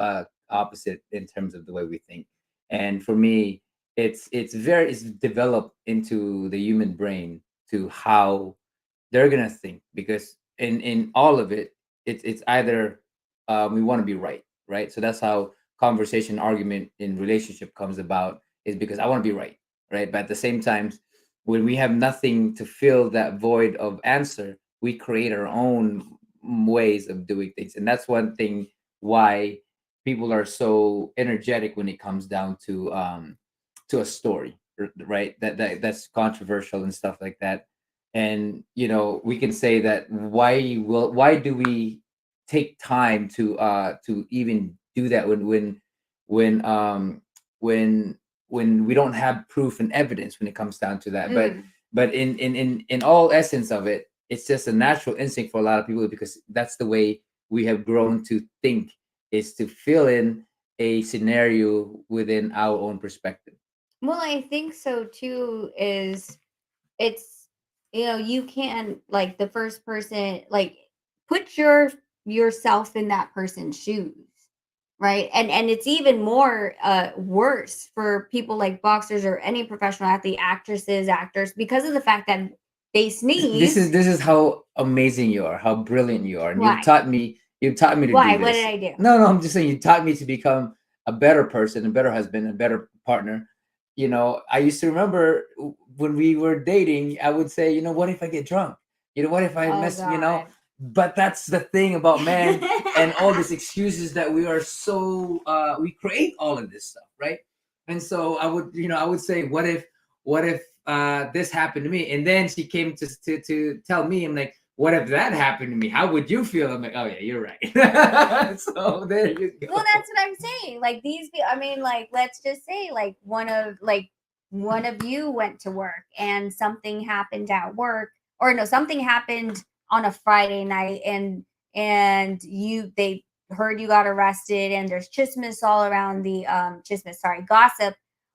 Speaker 4: opposite in terms of the way we think. And for me, it's developed into the human brain to how they're gonna think, because in all of it, it's either we want to be right, right? So that's how conversation, argument in relationship comes about, is because I want to be right, right? But at the same time, when we have nothing to fill that void of answer, we create our own ways of doing things, and that's one thing why people are so energetic when it comes down to a story, right? That's controversial and stuff like that. And we can say that, why do we take time to even do that when um when when we don't have proof and evidence when it comes down to that. but
Speaker 1: mm,
Speaker 4: but in all essence of it, it's just a natural instinct for a lot of people, because that's the way we have grown to think, is to fill in a scenario within our own perspective.
Speaker 1: well, I think so too. Is it's, you can, like, the first person, like, put yourself in that person's shoes, right? And it's even more worse for people like boxers or any professional athlete, actresses, actors, because of the fact that they
Speaker 4: This is
Speaker 1: sneeze.
Speaker 4: this is how amazing you are, how brilliant you are, and you've
Speaker 1: Why?
Speaker 4: taught me. You've taught me to do
Speaker 1: What did
Speaker 4: this.
Speaker 1: I do?
Speaker 4: No, no, I'm just saying you taught me to become a better person, a better husband, a better partner. I used to remember when we were dating, I would say, what if I get drunk? What if I
Speaker 1: Oh
Speaker 4: mess.
Speaker 1: God.
Speaker 4: But that's the thing about men and all these excuses that we are so we create all of this stuff, right? And so I would say, what if this happened to me? And then she came to tell me, I'm like, what if that happened to me? How would you feel? I'm like, oh yeah, you're right. So there you
Speaker 1: Well,
Speaker 4: go.
Speaker 1: that's what I'm saying. Like, these people, I mean, like, let's just say, like, one of you went to work and something happened at work, or no, something happened on a Friday night, and they heard you got arrested, and there's chismis all around the chismis, sorry, gossip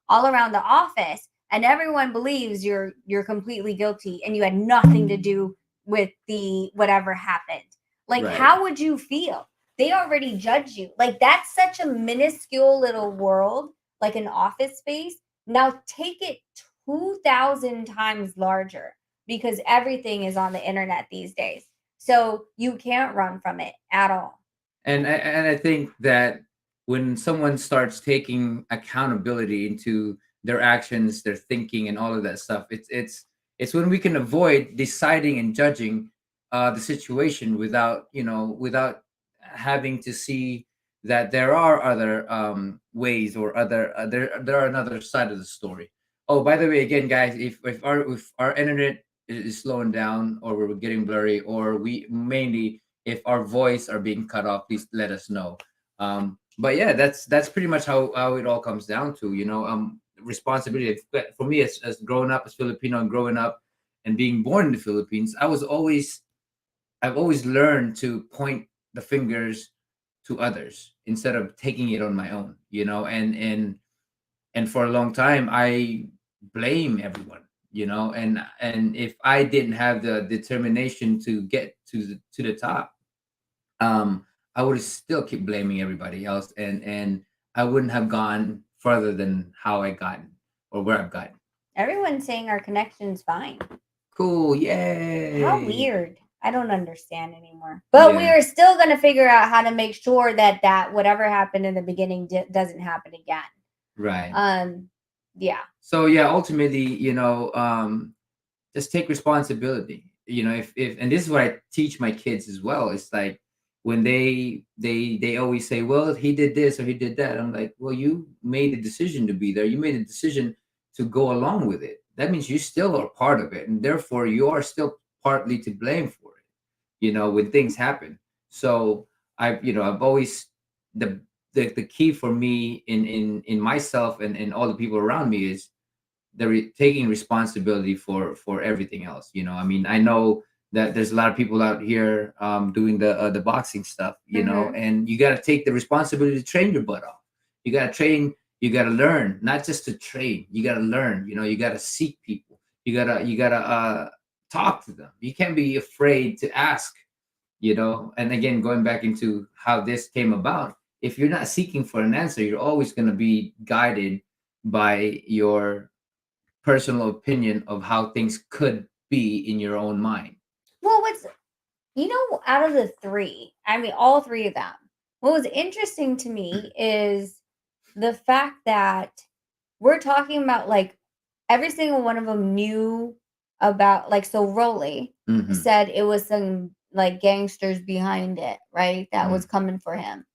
Speaker 1: all around the office, and everyone believes you're completely guilty and you had nothing to do with the whatever happened. Like,
Speaker 4: Right.
Speaker 1: how would you feel? They already judge you. Like, that's such a minuscule little world, like an office space. Now take it 2,000 times larger, because everything is on the internet these days. So you can't run from it at all.
Speaker 4: And I think that when someone starts taking accountability into their actions, their thinking, and all of that stuff, it's when we can avoid deciding and judging the situation without having to see that there are other ways, or there are another side of the story. Oh, by the way, again, guys, if our internet is slowing down, or we're getting blurry, or we mainly, if our voice are being cut off, please let us know. But yeah, that's pretty much how it all comes down to, responsibility. But for me, as growing up as Filipino, and growing up and being born in the Philippines, I've always learned to point the fingers to others instead of taking it on my own, and for a long time I blame everyone, and if I didn't have the determination to get to the top, I would still keep blaming everybody else, and I wouldn't have gone further than how I gotten, or where I've gotten.
Speaker 1: Everyone's saying our connection's fine.
Speaker 4: Cool,
Speaker 1: How
Speaker 4: yay.
Speaker 1: weird. I don't understand anymore. But we
Speaker 4: Yeah.
Speaker 1: are still going to figure out how to make sure that whatever happened in the beginning doesn't happen again.
Speaker 4: Right.
Speaker 1: Yeah.
Speaker 4: So yeah, ultimately, just take responsibility. If and this is what I teach my kids as well. It's like, when they always say, well, he did this or he did that, I'm like, well, you made a decision to be there, you made a decision to go along with it. That means you still are part of it, and therefore you are still partly to blame for it, when things happen. So I've always, the key for me in myself and all the people around me is taking responsibility for everything else. I mean, I know that there's a lot of people out here doing the boxing stuff, you know,
Speaker 1: Mhm.
Speaker 4: and you got to take the responsibility to train your butt off. You got to train, you got to learn, not just to train. You got to learn, you know, you got to seek people. You got to talk to them. You can't be afraid to ask, you know. And again, going back into how this came about, if you're not seeking for an answer, you're always going to be guided by your personal opinion of how things could be in your own mind.
Speaker 1: Well, out of the three, I mean, all three of them, what was interesting to me is the fact that we're talking about like every single one of them knew about, like, so Rolly
Speaker 4: Hmm.
Speaker 1: said it was some like gangsters behind it, right? That was
Speaker 4: Mm.
Speaker 1: coming for him,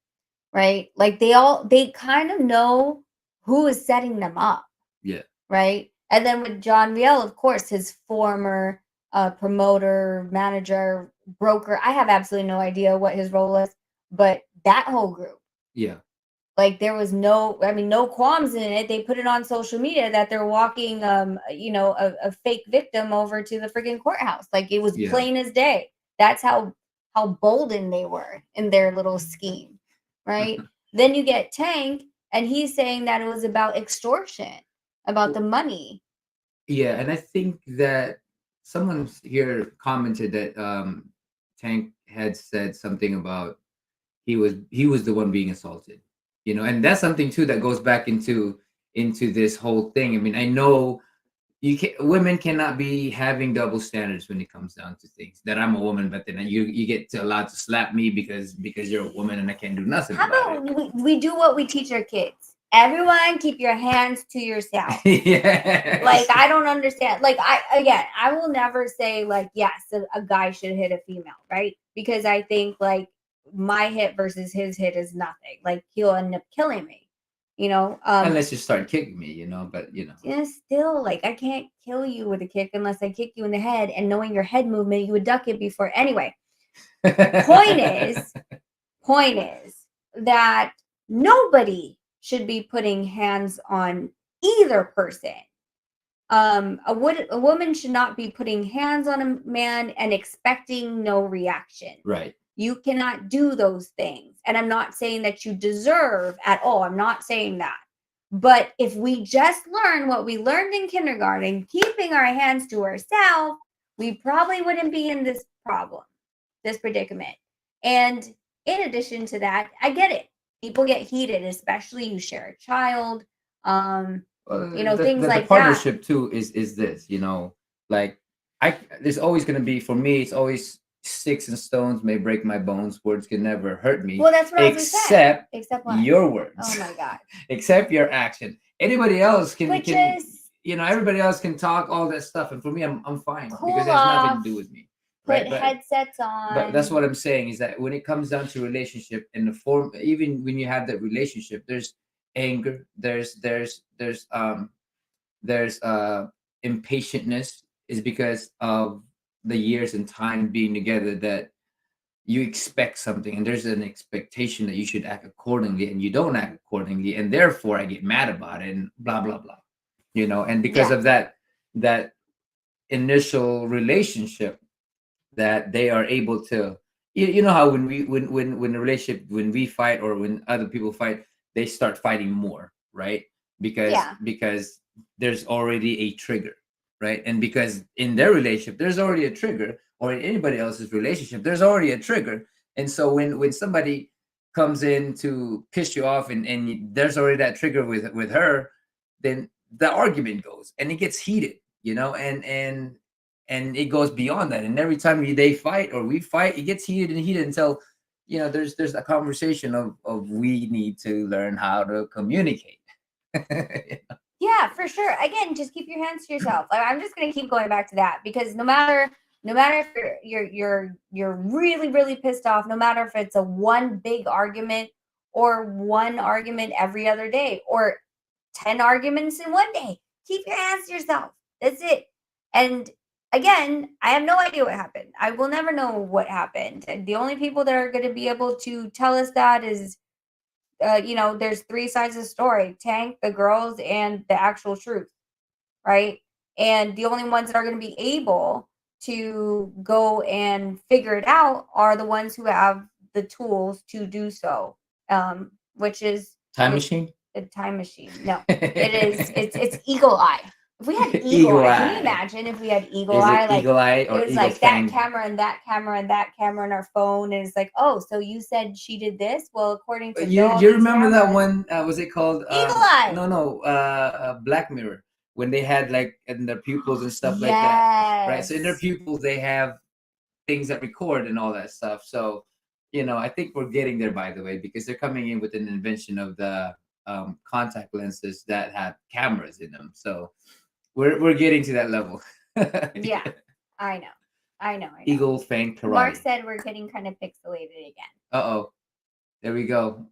Speaker 1: right? Like they kind of know who is setting them up,
Speaker 4: Yeah.
Speaker 1: right? And then with John Riel, of course, his former promoter, manager, broker. I have absolutely no idea what his role is, but that whole group,
Speaker 4: Yeah.
Speaker 1: like there was no, I mean, no qualms in it. They put it on social media that they're walking, a fake victim over to the freaking courthouse. Like it was
Speaker 4: Yeah.
Speaker 1: plain as day. That's how bolden they were in their little scheme, right? Then you get Tank, and he's saying that it was about extortion, about the money.
Speaker 4: Yeah, and I think that someone here commented that Tank had said something about he was the one being assaulted, you know, and that's something too that goes back into this whole thing. I mean, I know women cannot be having double standards when it comes down to things. That I'm a woman, but then you get to allowed to slap me because you're a woman and I can't do nothing
Speaker 1: How
Speaker 4: about
Speaker 1: about we do what we teach our kids? Everyone keep your hands to yourself.
Speaker 4: it. Yes.
Speaker 1: Like, I don't understand. Like, I will never say like, yes, a guy should hit a female, right? Because I think like my hit versus his hit is nothing. Like, he'll end up killing me, you know.
Speaker 4: Unless you start kicking me, you know, but you know.
Speaker 1: Yeah, still, like, I can't kill you with a kick unless I kick you in the head, and knowing your head movement, you would duck it before. Anyway, point is, point is that nobody should be putting hands on either person. A woman should not be putting hands on a man and expecting no reaction.
Speaker 4: Right.
Speaker 1: You cannot do those things. And I'm not saying that you deserve at all. I'm not saying that. But if we just learn what we learned in kindergarten, keeping our hands to ourselves, we probably wouldn't be in this problem, this predicament. And in addition to that, I get it. People get heated, especially you share a child, things
Speaker 4: The
Speaker 1: like that.
Speaker 4: partnership too is this, you know, like there's always going to be, for me it's always sticks and stones may break my bones, words can never hurt me,
Speaker 1: Well, that's what I was gonna say.
Speaker 4: except
Speaker 1: Except what?
Speaker 4: your words.
Speaker 1: Oh my god.
Speaker 4: Except your action. Anybody else can
Speaker 1: But
Speaker 4: can
Speaker 1: just
Speaker 4: you know, everybody else can talk all that stuff, and for me I'm fine
Speaker 1: cool
Speaker 4: because it has nothing
Speaker 1: off,
Speaker 4: to do with me,
Speaker 1: put
Speaker 4: right?
Speaker 1: headsets
Speaker 4: But that's
Speaker 1: on.
Speaker 4: what I'm saying is that when it comes down to relationship and the form, even when you have that relationship, there's anger, there's impatientness, is because of the years and time being together, that you expect something and there's an expectation that you should act accordingly and you don't act accordingly, and therefore I get mad about it and blah blah blah, you know. And because
Speaker 1: Yeah.
Speaker 4: of that initial relationship, that they are able to, you know how when the relationship, when we fight or when other people fight, they start fighting more, right?
Speaker 1: Yeah.
Speaker 4: Because there's already a trigger, right? And because in their relationship there's already a trigger, or in anybody else's relationship there's already a trigger. And so when somebody comes in to piss you off, and there's already that trigger with her, then the argument goes and it gets heated, you know. And it goes beyond that. And every time they fight or we fight, it gets heated and heated until, you know, there's a conversation of we need to learn how to communicate.
Speaker 1: Yeah, for sure. Again, just keep your hands to yourself. Like, I'm just gonna keep going back to that because no matter if you're really really pissed off, no matter if it's a one big argument or one argument every other day or 10 arguments in one day, keep your hands to yourself. That's it. And again, I have no idea what happened. I will never know what happened. And the only people that are going to be able to tell us that is there's three sides of the story: Tank, the girls, and the actual truth, right? And the only ones that are going to be able to go and figure it out are the ones who have the tools to do so, which is
Speaker 4: Time machine.
Speaker 1: a time machine. No, it is. It's Eagle Eye. If we had Eagle,
Speaker 4: Eagle
Speaker 1: Eye, can you
Speaker 4: Eye.
Speaker 1: imagine if we had Eagle
Speaker 4: Is
Speaker 1: Eye?
Speaker 4: it
Speaker 1: Like
Speaker 4: Eagle Eye
Speaker 1: it
Speaker 4: or
Speaker 1: was
Speaker 4: Eagle
Speaker 1: like that
Speaker 4: Fang?
Speaker 1: camera and that camera and that camera in our phone, and it's like, oh, so you said she did this? Well, according to
Speaker 4: You
Speaker 1: all
Speaker 4: you
Speaker 1: these
Speaker 4: remember that
Speaker 1: cameras,
Speaker 4: one? Was it called
Speaker 1: Eagle Eye.
Speaker 4: no Black Mirror, when they had like in their pupils and stuff like that, right? So in their
Speaker 1: Yes.
Speaker 4: pupils they have things that record and all that stuff. So I think we're getting there, by the way, because they're coming in with an invention of the contact lenses that have cameras in them. So we're getting to that level.
Speaker 1: Yeah, I know. I know.
Speaker 4: Eagle Fang
Speaker 1: Mark
Speaker 4: Karate.
Speaker 1: said we're getting kind of pixelated again.
Speaker 4: Uh-oh. There we go.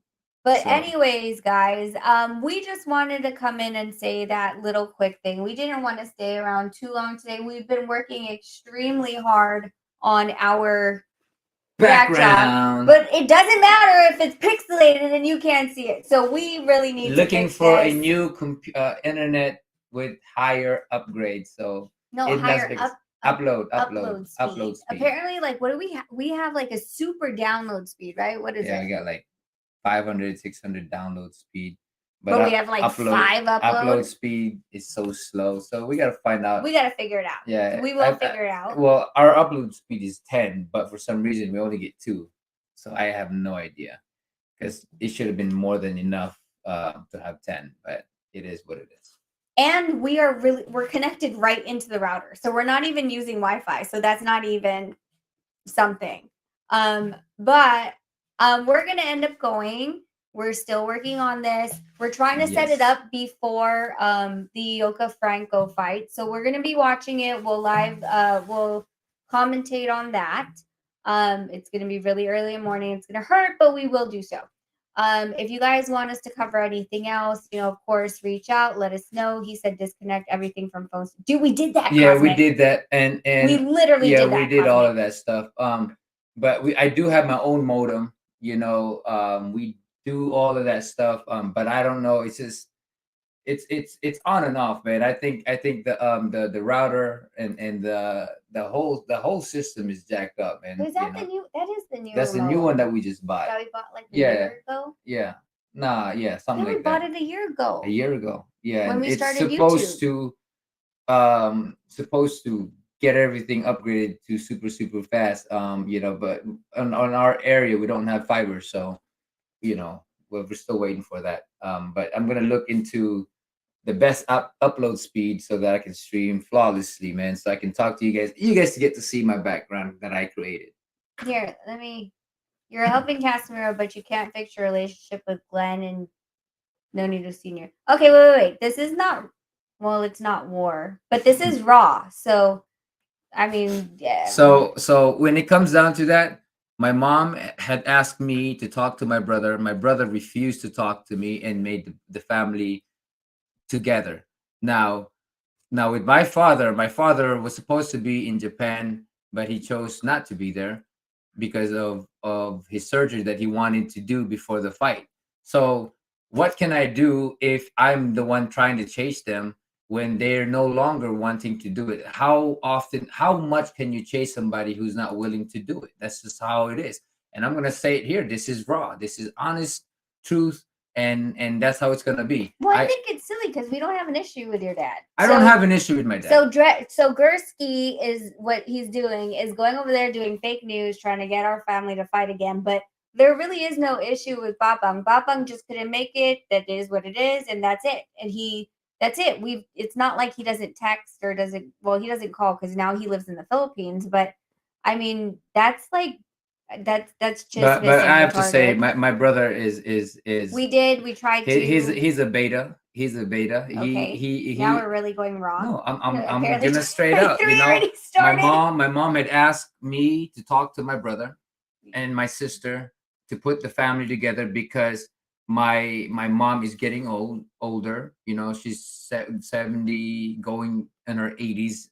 Speaker 1: But
Speaker 4: So-
Speaker 1: anyways, guys, we just wanted to come in and say that little quick thing. We didn't want to stay around too long today. We've been working extremely hard on our backdrop,
Speaker 4: Background.
Speaker 1: but it doesn't matter if it's pixelated and you can't see it. So we really need
Speaker 4: Looking
Speaker 1: to fix
Speaker 4: for
Speaker 1: this.
Speaker 4: a new internet with higher upgrade. So
Speaker 1: No,
Speaker 4: it has
Speaker 1: higher
Speaker 4: big-
Speaker 1: up,
Speaker 4: upload speed.
Speaker 1: Apparently, like, what do we have? We have like a super download speed, right? What is
Speaker 4: Yeah,
Speaker 1: it?
Speaker 4: we got like 500, 600 download speed.
Speaker 1: But we have like 5
Speaker 4: upload
Speaker 1: uploads.
Speaker 4: speed is so slow. So we gotta find out.
Speaker 1: We got to figure it out.
Speaker 4: Yeah,
Speaker 1: We will figure it out.
Speaker 4: Well, our upload speed is 10, but for some reason we only get 2. So I have no idea, because it should have been more than enough to have 10, but it is what it is.
Speaker 1: And we're connected right into the router. So we're not even using Wi-Fi. So that's not even something. But we're going to end up going. We're still working on this. We're trying to set it
Speaker 4: Yes.
Speaker 1: up before the Yoka Franco fight. So we're going to be watching it. We'll we'll commentate on that. It's going to be really early in the morning. It's going to hurt, but we will do so. If you guys want us to cover anything else, of course, reach out, let us know. He said disconnect everything from phones. Dude, we did that.
Speaker 4: Yeah,
Speaker 1: Cosmic.
Speaker 4: we did that, and
Speaker 1: We literally
Speaker 4: yeah,
Speaker 1: did that.
Speaker 4: we did all
Speaker 1: Cosmic.
Speaker 4: of that stuff. But I do have my own modem. We do all of that stuff. But I don't know. It's just it's on and off, man. I think the router and the whole system is jacked up, man.
Speaker 1: Is that the new? That is the new.
Speaker 4: That's the new one that we just bought.
Speaker 1: That we bought like a
Speaker 4: Yeah.
Speaker 1: year ago.
Speaker 4: Yeah. Nah. Yeah. Something
Speaker 1: Yeah, we
Speaker 4: like
Speaker 1: bought
Speaker 4: that.
Speaker 1: it a year ago.
Speaker 4: A year ago. Yeah.
Speaker 1: When
Speaker 4: and
Speaker 1: we
Speaker 4: it's
Speaker 1: started
Speaker 4: supposed to get everything upgraded to super fast. But on our area we don't have fiber, so we're still waiting for that. But I'm gonna look into the best upload speed so that I can stream flawlessly, man. So I can talk to you guys. You guys get to see my background that I created.
Speaker 1: Here, you're helping Casimiro, but you can't fix your relationship with Glenn and no need to senior. Okay, wait. This is not. Well, it's not war, but this is Raw. So, I mean, yeah.
Speaker 4: So when it comes down to that, my mom had asked me to talk to my brother. My brother refused to talk to me and made the family together. Now with my father was supposed to be in Japan, but he chose not to be there because of his surgery that he wanted to do before the fight. So what can I do if I'm the one trying to chase them when they're no longer wanting to do it? How much can you chase somebody who's not willing to do it? That's just how it is. And I'm going to say it here. This is raw. This is honest truth. And that's how it's gonna be.
Speaker 1: Well, I think it's silly because we don't have an issue with your dad.
Speaker 4: I don't have an issue with my dad.
Speaker 1: So Gursky is what he's doing is going over there doing fake news, trying to get our family to fight again. But there really is no issue with Babang. Babang just couldn't make it. That is what it is, and that's it. And that's it. It's not like he doesn't text or he doesn't call because now he lives in the Philippines. But I mean, that's like. That's just.
Speaker 4: But I have to say, my brother is.
Speaker 1: We tried to.
Speaker 4: He's a beta. He's a beta.
Speaker 1: Okay.
Speaker 4: He
Speaker 1: now we're really going wrong.
Speaker 4: No, I'm gonna straight up. My mom had asked me to talk to my brother and my sister to put the family together because my mom is getting older. She's 70, going in her 80s.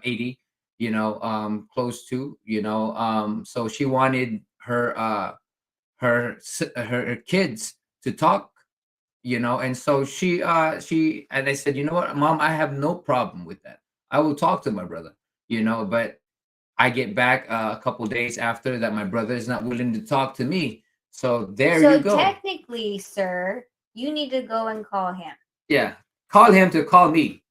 Speaker 4: 80. Close to, so she wanted her kids to talk, and so she and I said, you know what, Mom, I have no problem with that. I will talk to my brother, but I get back a couple days after that, my brother is not willing to talk to me. So there
Speaker 1: So
Speaker 4: you go.
Speaker 1: technically, sir, you need to go and call him.
Speaker 4: Yeah, call him to call me.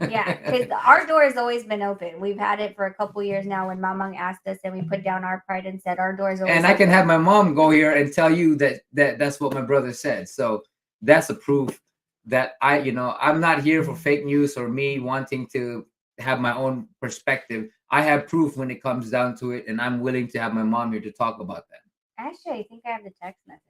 Speaker 1: Yeah, because our door has always been open. We've had it for a couple years now. When Mamang asked us, and we put down our pride and said our door is always
Speaker 4: And I can
Speaker 1: open.
Speaker 4: have my mom go here and tell you that's what my brother said. So that's a proof that I'm not here for fake news or me wanting to have my own perspective. I have proof when it comes down to it, and I'm willing to have my mom here to talk about that.
Speaker 1: Actually, I think I have the text message.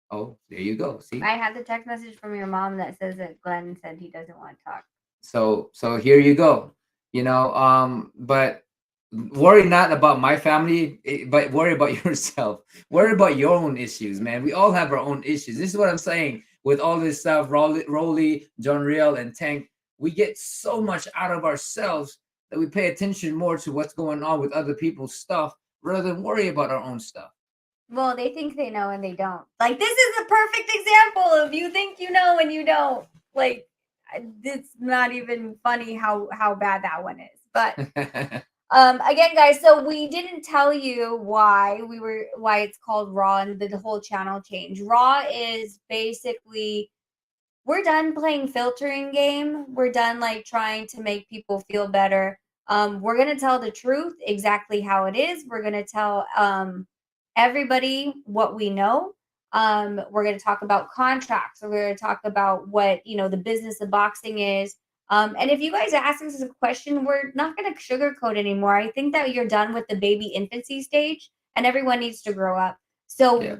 Speaker 4: Oh, there you go. See,
Speaker 1: I have the text message from your mom that says that Glenn said he doesn't want to talk.
Speaker 4: so here you go. But worry not about my family, but worry about yourself. Worry about your own issues, man. We all have our own issues. This is what I'm saying with all this stuff. Rolly, John Riel, and Tank. We get so much out of ourselves that we pay attention more to what's going on with other people's stuff rather than worry about our own stuff.
Speaker 1: Well, they think they know and they don't. Like, this is a perfect example of you think you know and you don't. Like, it's not even funny how bad that one is. But again, guys, so we didn't tell you why it's called Raw and the whole channel change. Raw is basically, we're done playing filtering game. We're done like trying to make people feel better. We're gonna tell the truth, exactly how it is. We're gonna tell everybody what we know. We're gonna talk about contracts. We're gonna talk about what the business of boxing is. And if you guys ask us a question, we're not gonna sugarcoat anymore. I think that you're done with the baby infancy stage, and everyone needs to grow up. So
Speaker 4: Yeah.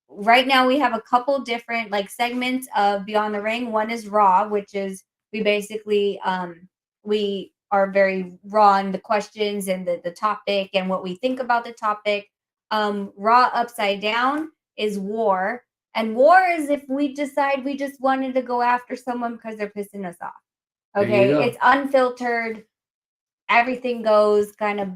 Speaker 1: right now we have a couple different like segments of Beyond the Ring. One is Raw, which is we basically we are very raw in the questions and the topic and what we think about the topic. Raw Upside Down is War. And war is if we decide we just wanted to go after someone because they're pissing us off.
Speaker 4: There you
Speaker 1: Okay.
Speaker 4: go.
Speaker 1: It's unfiltered. Everything goes kind of,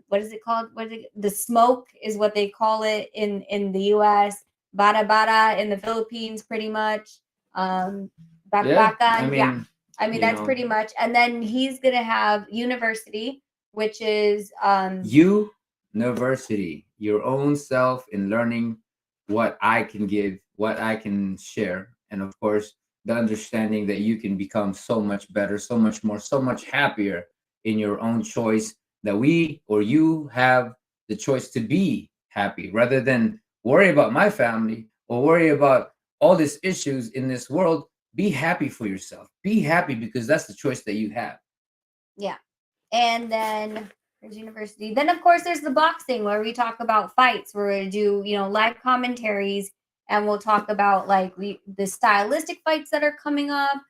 Speaker 1: what is it called? What is it? The smoke is what they call it in the US. Bada bada in the Philippines, pretty much. Baka
Speaker 4: Yeah,
Speaker 1: baka,
Speaker 4: I
Speaker 1: yeah.
Speaker 4: mean,
Speaker 1: I mean,
Speaker 4: you
Speaker 1: that's
Speaker 4: know.
Speaker 1: pretty much. And then he's gonna have University, which is
Speaker 4: University, your own self in learning what I can give, what I can share, and of course, the understanding that you can become so much better, so much more, so much happier in your own choice. That we or you have the choice to be happy rather than worry about my family or worry about all these issues in this world. Be happy for yourself. Be happy because that's the choice that you have.
Speaker 1: Yeah. And then there's University. Then of course there's the boxing where we talk about fights. We're gonna do, live commentaries, and we'll talk about like the stylistic fights that are coming up,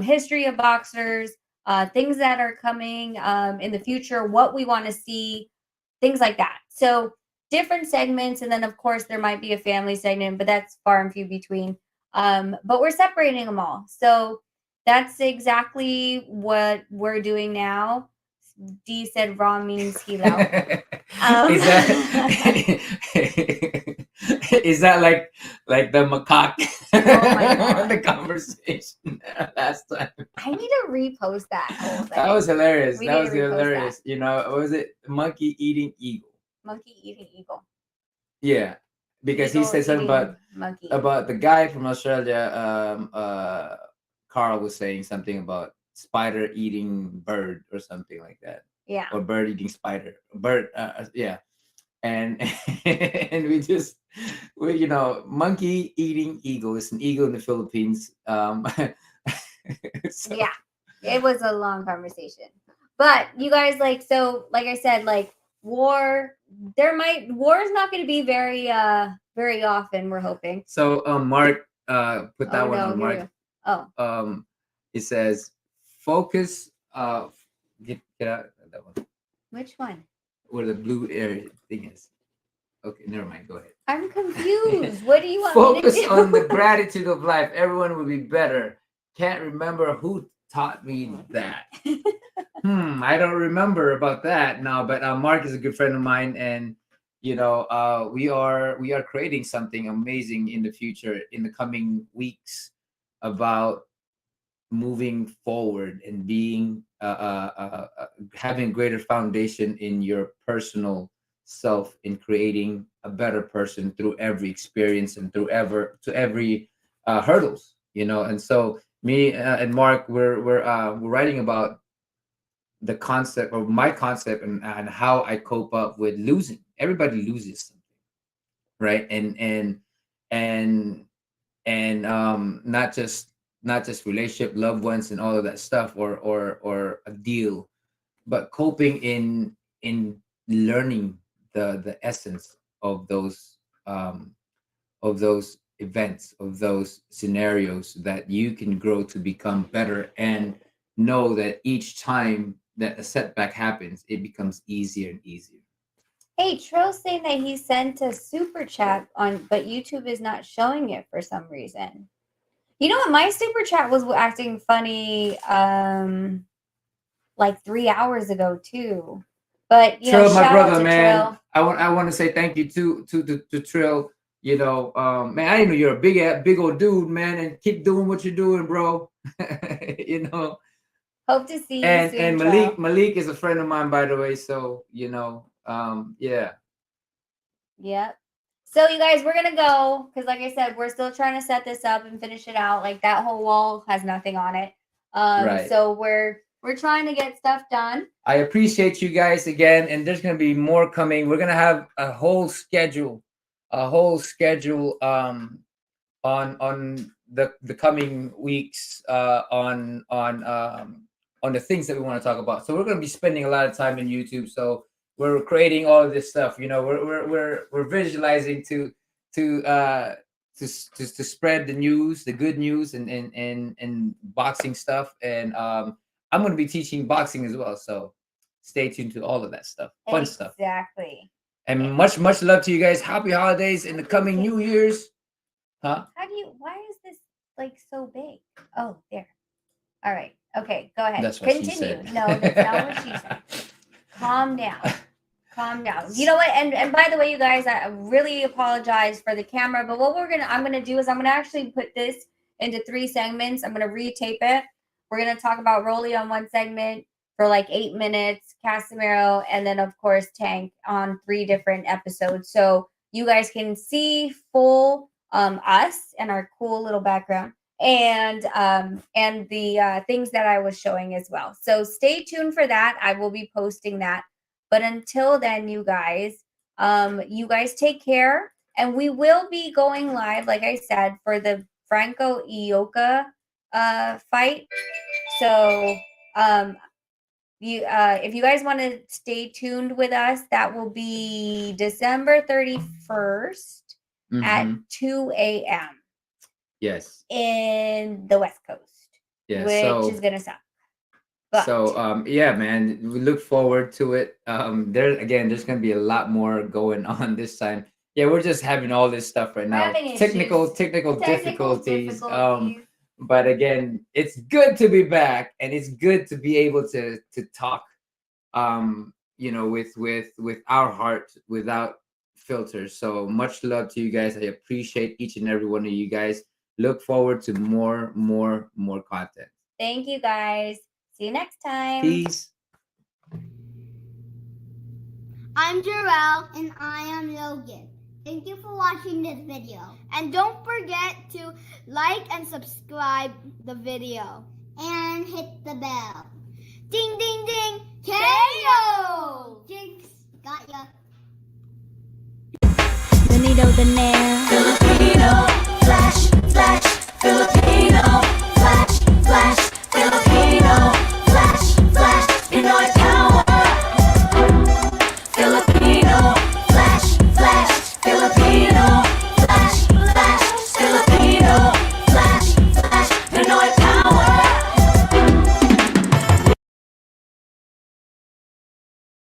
Speaker 1: history of boxers, things that are coming in the future, what we want to see, things like that. So different segments, and then of course there might be a family segment, but that's far and few between. But we're separating them all. So that's exactly what we're doing now. D said raw means hilo.
Speaker 4: Is that is that like the macaque
Speaker 1: Oh my God.
Speaker 4: the conversation last time?
Speaker 1: I need to repost that whole thing.
Speaker 4: That was hilarious.
Speaker 1: We
Speaker 4: That
Speaker 1: need
Speaker 4: was
Speaker 1: to repost
Speaker 4: hilarious. What was it? Monkey eating eagle.
Speaker 1: Monkey eating eagle.
Speaker 4: Yeah, because he
Speaker 1: Eagle
Speaker 4: said something
Speaker 1: eating monkey.
Speaker 4: about the guy from Australia. Carl was saying something about spider eating bird or something like that,
Speaker 1: Yeah.
Speaker 4: or bird eating spider. Bird, yeah, and and monkey eating eagle. It's an eagle in the Philippines. So-
Speaker 1: Yeah. It was a long conversation. But you guys like I said, like war is not going to be very often, we're hoping.
Speaker 4: So Mark, put that
Speaker 1: Oh,
Speaker 4: one
Speaker 1: no,
Speaker 4: on
Speaker 1: here we
Speaker 4: Mark.
Speaker 1: go. Oh.
Speaker 4: It says focus. Get out that one.
Speaker 1: Which one?
Speaker 4: Where the blue area thing is. Okay, never mind. Go ahead.
Speaker 1: I'm confused. What do you want
Speaker 4: Focus
Speaker 1: me to do?
Speaker 4: on the gratitude of life. Everyone will be better. Can't remember who taught me that. I don't remember about that now, but Mark is a good friend of mine, and we are creating something amazing in the future in the coming weeks about moving forward and being having a greater foundation in your personal self in creating a better person through every experience and through every hurdles, you know. And so me and Mark, we're writing about the concept or my concept and how I cope up with losing. Everybody loses something, right? And not just relationship, loved ones, and all of that stuff, or a deal, but coping in learning the essence um of those events, of those scenarios, that you can grow to become better and know that each time that a setback happens, it becomes easier and easier.
Speaker 1: Hey, Trill's saying that he sent a super chat on, but YouTube is not showing it for some reason. You know what? My super chat was acting funny like 3 hours ago too. But you know,
Speaker 4: Trill, my
Speaker 1: shout out
Speaker 4: brother,
Speaker 1: to
Speaker 4: man.
Speaker 1: Trill.
Speaker 4: I want to say thank you to Trill. You know, man, I didn't know you're a big old dude, man, and keep doing what you're doing, bro. You know.
Speaker 1: Hope to see you
Speaker 4: And
Speaker 1: soon,
Speaker 4: and
Speaker 1: Trill.
Speaker 4: Malik is a friend of mine, by the way. So you know, yeah.
Speaker 1: Yep. So you guys, we're gonna go because, like I said, we're still trying to set this up and finish it out. Like that whole wall has nothing on it.
Speaker 4: Right.
Speaker 1: So we're trying to get stuff done.
Speaker 4: I appreciate you guys again, and there's gonna be more coming. We're gonna have a whole schedule, on the coming weeks, on the things that we want to talk about. So we're going to be spending a lot of time in YouTube. So we're creating all of this stuff. You know, we're visualizing to spread the news, the good news, and boxing stuff. And I'm going to be teaching boxing as well. So stay tuned to all of that stuff, fun stuff.
Speaker 1: Exactly.
Speaker 4: And much love to you guys. Happy holidays in the coming New Year's. Huh?
Speaker 1: Why is this like so big? Oh, there. All right. Okay, go ahead.
Speaker 4: That's what she
Speaker 1: Continue.
Speaker 4: said.
Speaker 1: No, that's not what she said. Calm down. Calm down. You know what? And by the way, you guys, I really apologize for the camera, but what I'm gonna do is I'm gonna actually put this into 3 segments. I'm gonna retape it. We're gonna talk about Rolly on one segment for like 8 minutes, Casimero, and then of course Tank on 3 different episodes. So you guys can see full us and our cool little background and the things that I was showing as well. So stay tuned for that. I will be posting that. But until then, you guys take care, and we will be going live, like I said, for the Franco Ioka fight. So if you guys want to stay tuned with us, that will be December 31st at 2 a.m.
Speaker 4: Yes.
Speaker 1: in the West Coast,
Speaker 4: Yeah.
Speaker 1: which is gonna suck. But
Speaker 4: Yeah, man, we look forward to it. There's gonna be a lot more going on this time. Yeah, we're just having all this stuff right now. Technical difficulties. But again, it's good to be back, and it's good to be able to talk, you know, with our heart, without filters. So much love to you guys. I appreciate each and every one of you guys. Look forward to more content.
Speaker 1: Thank you guys. See you next time.
Speaker 4: Peace.
Speaker 12: I'm Jarrell. And I am Logan. Thank you for watching this video. And don't forget to like and subscribe the video. And hit the bell. Ding, ding, ding. KO! Jinx, got ya.
Speaker 13: Benito the Nail. Filipino, flash, Filipino.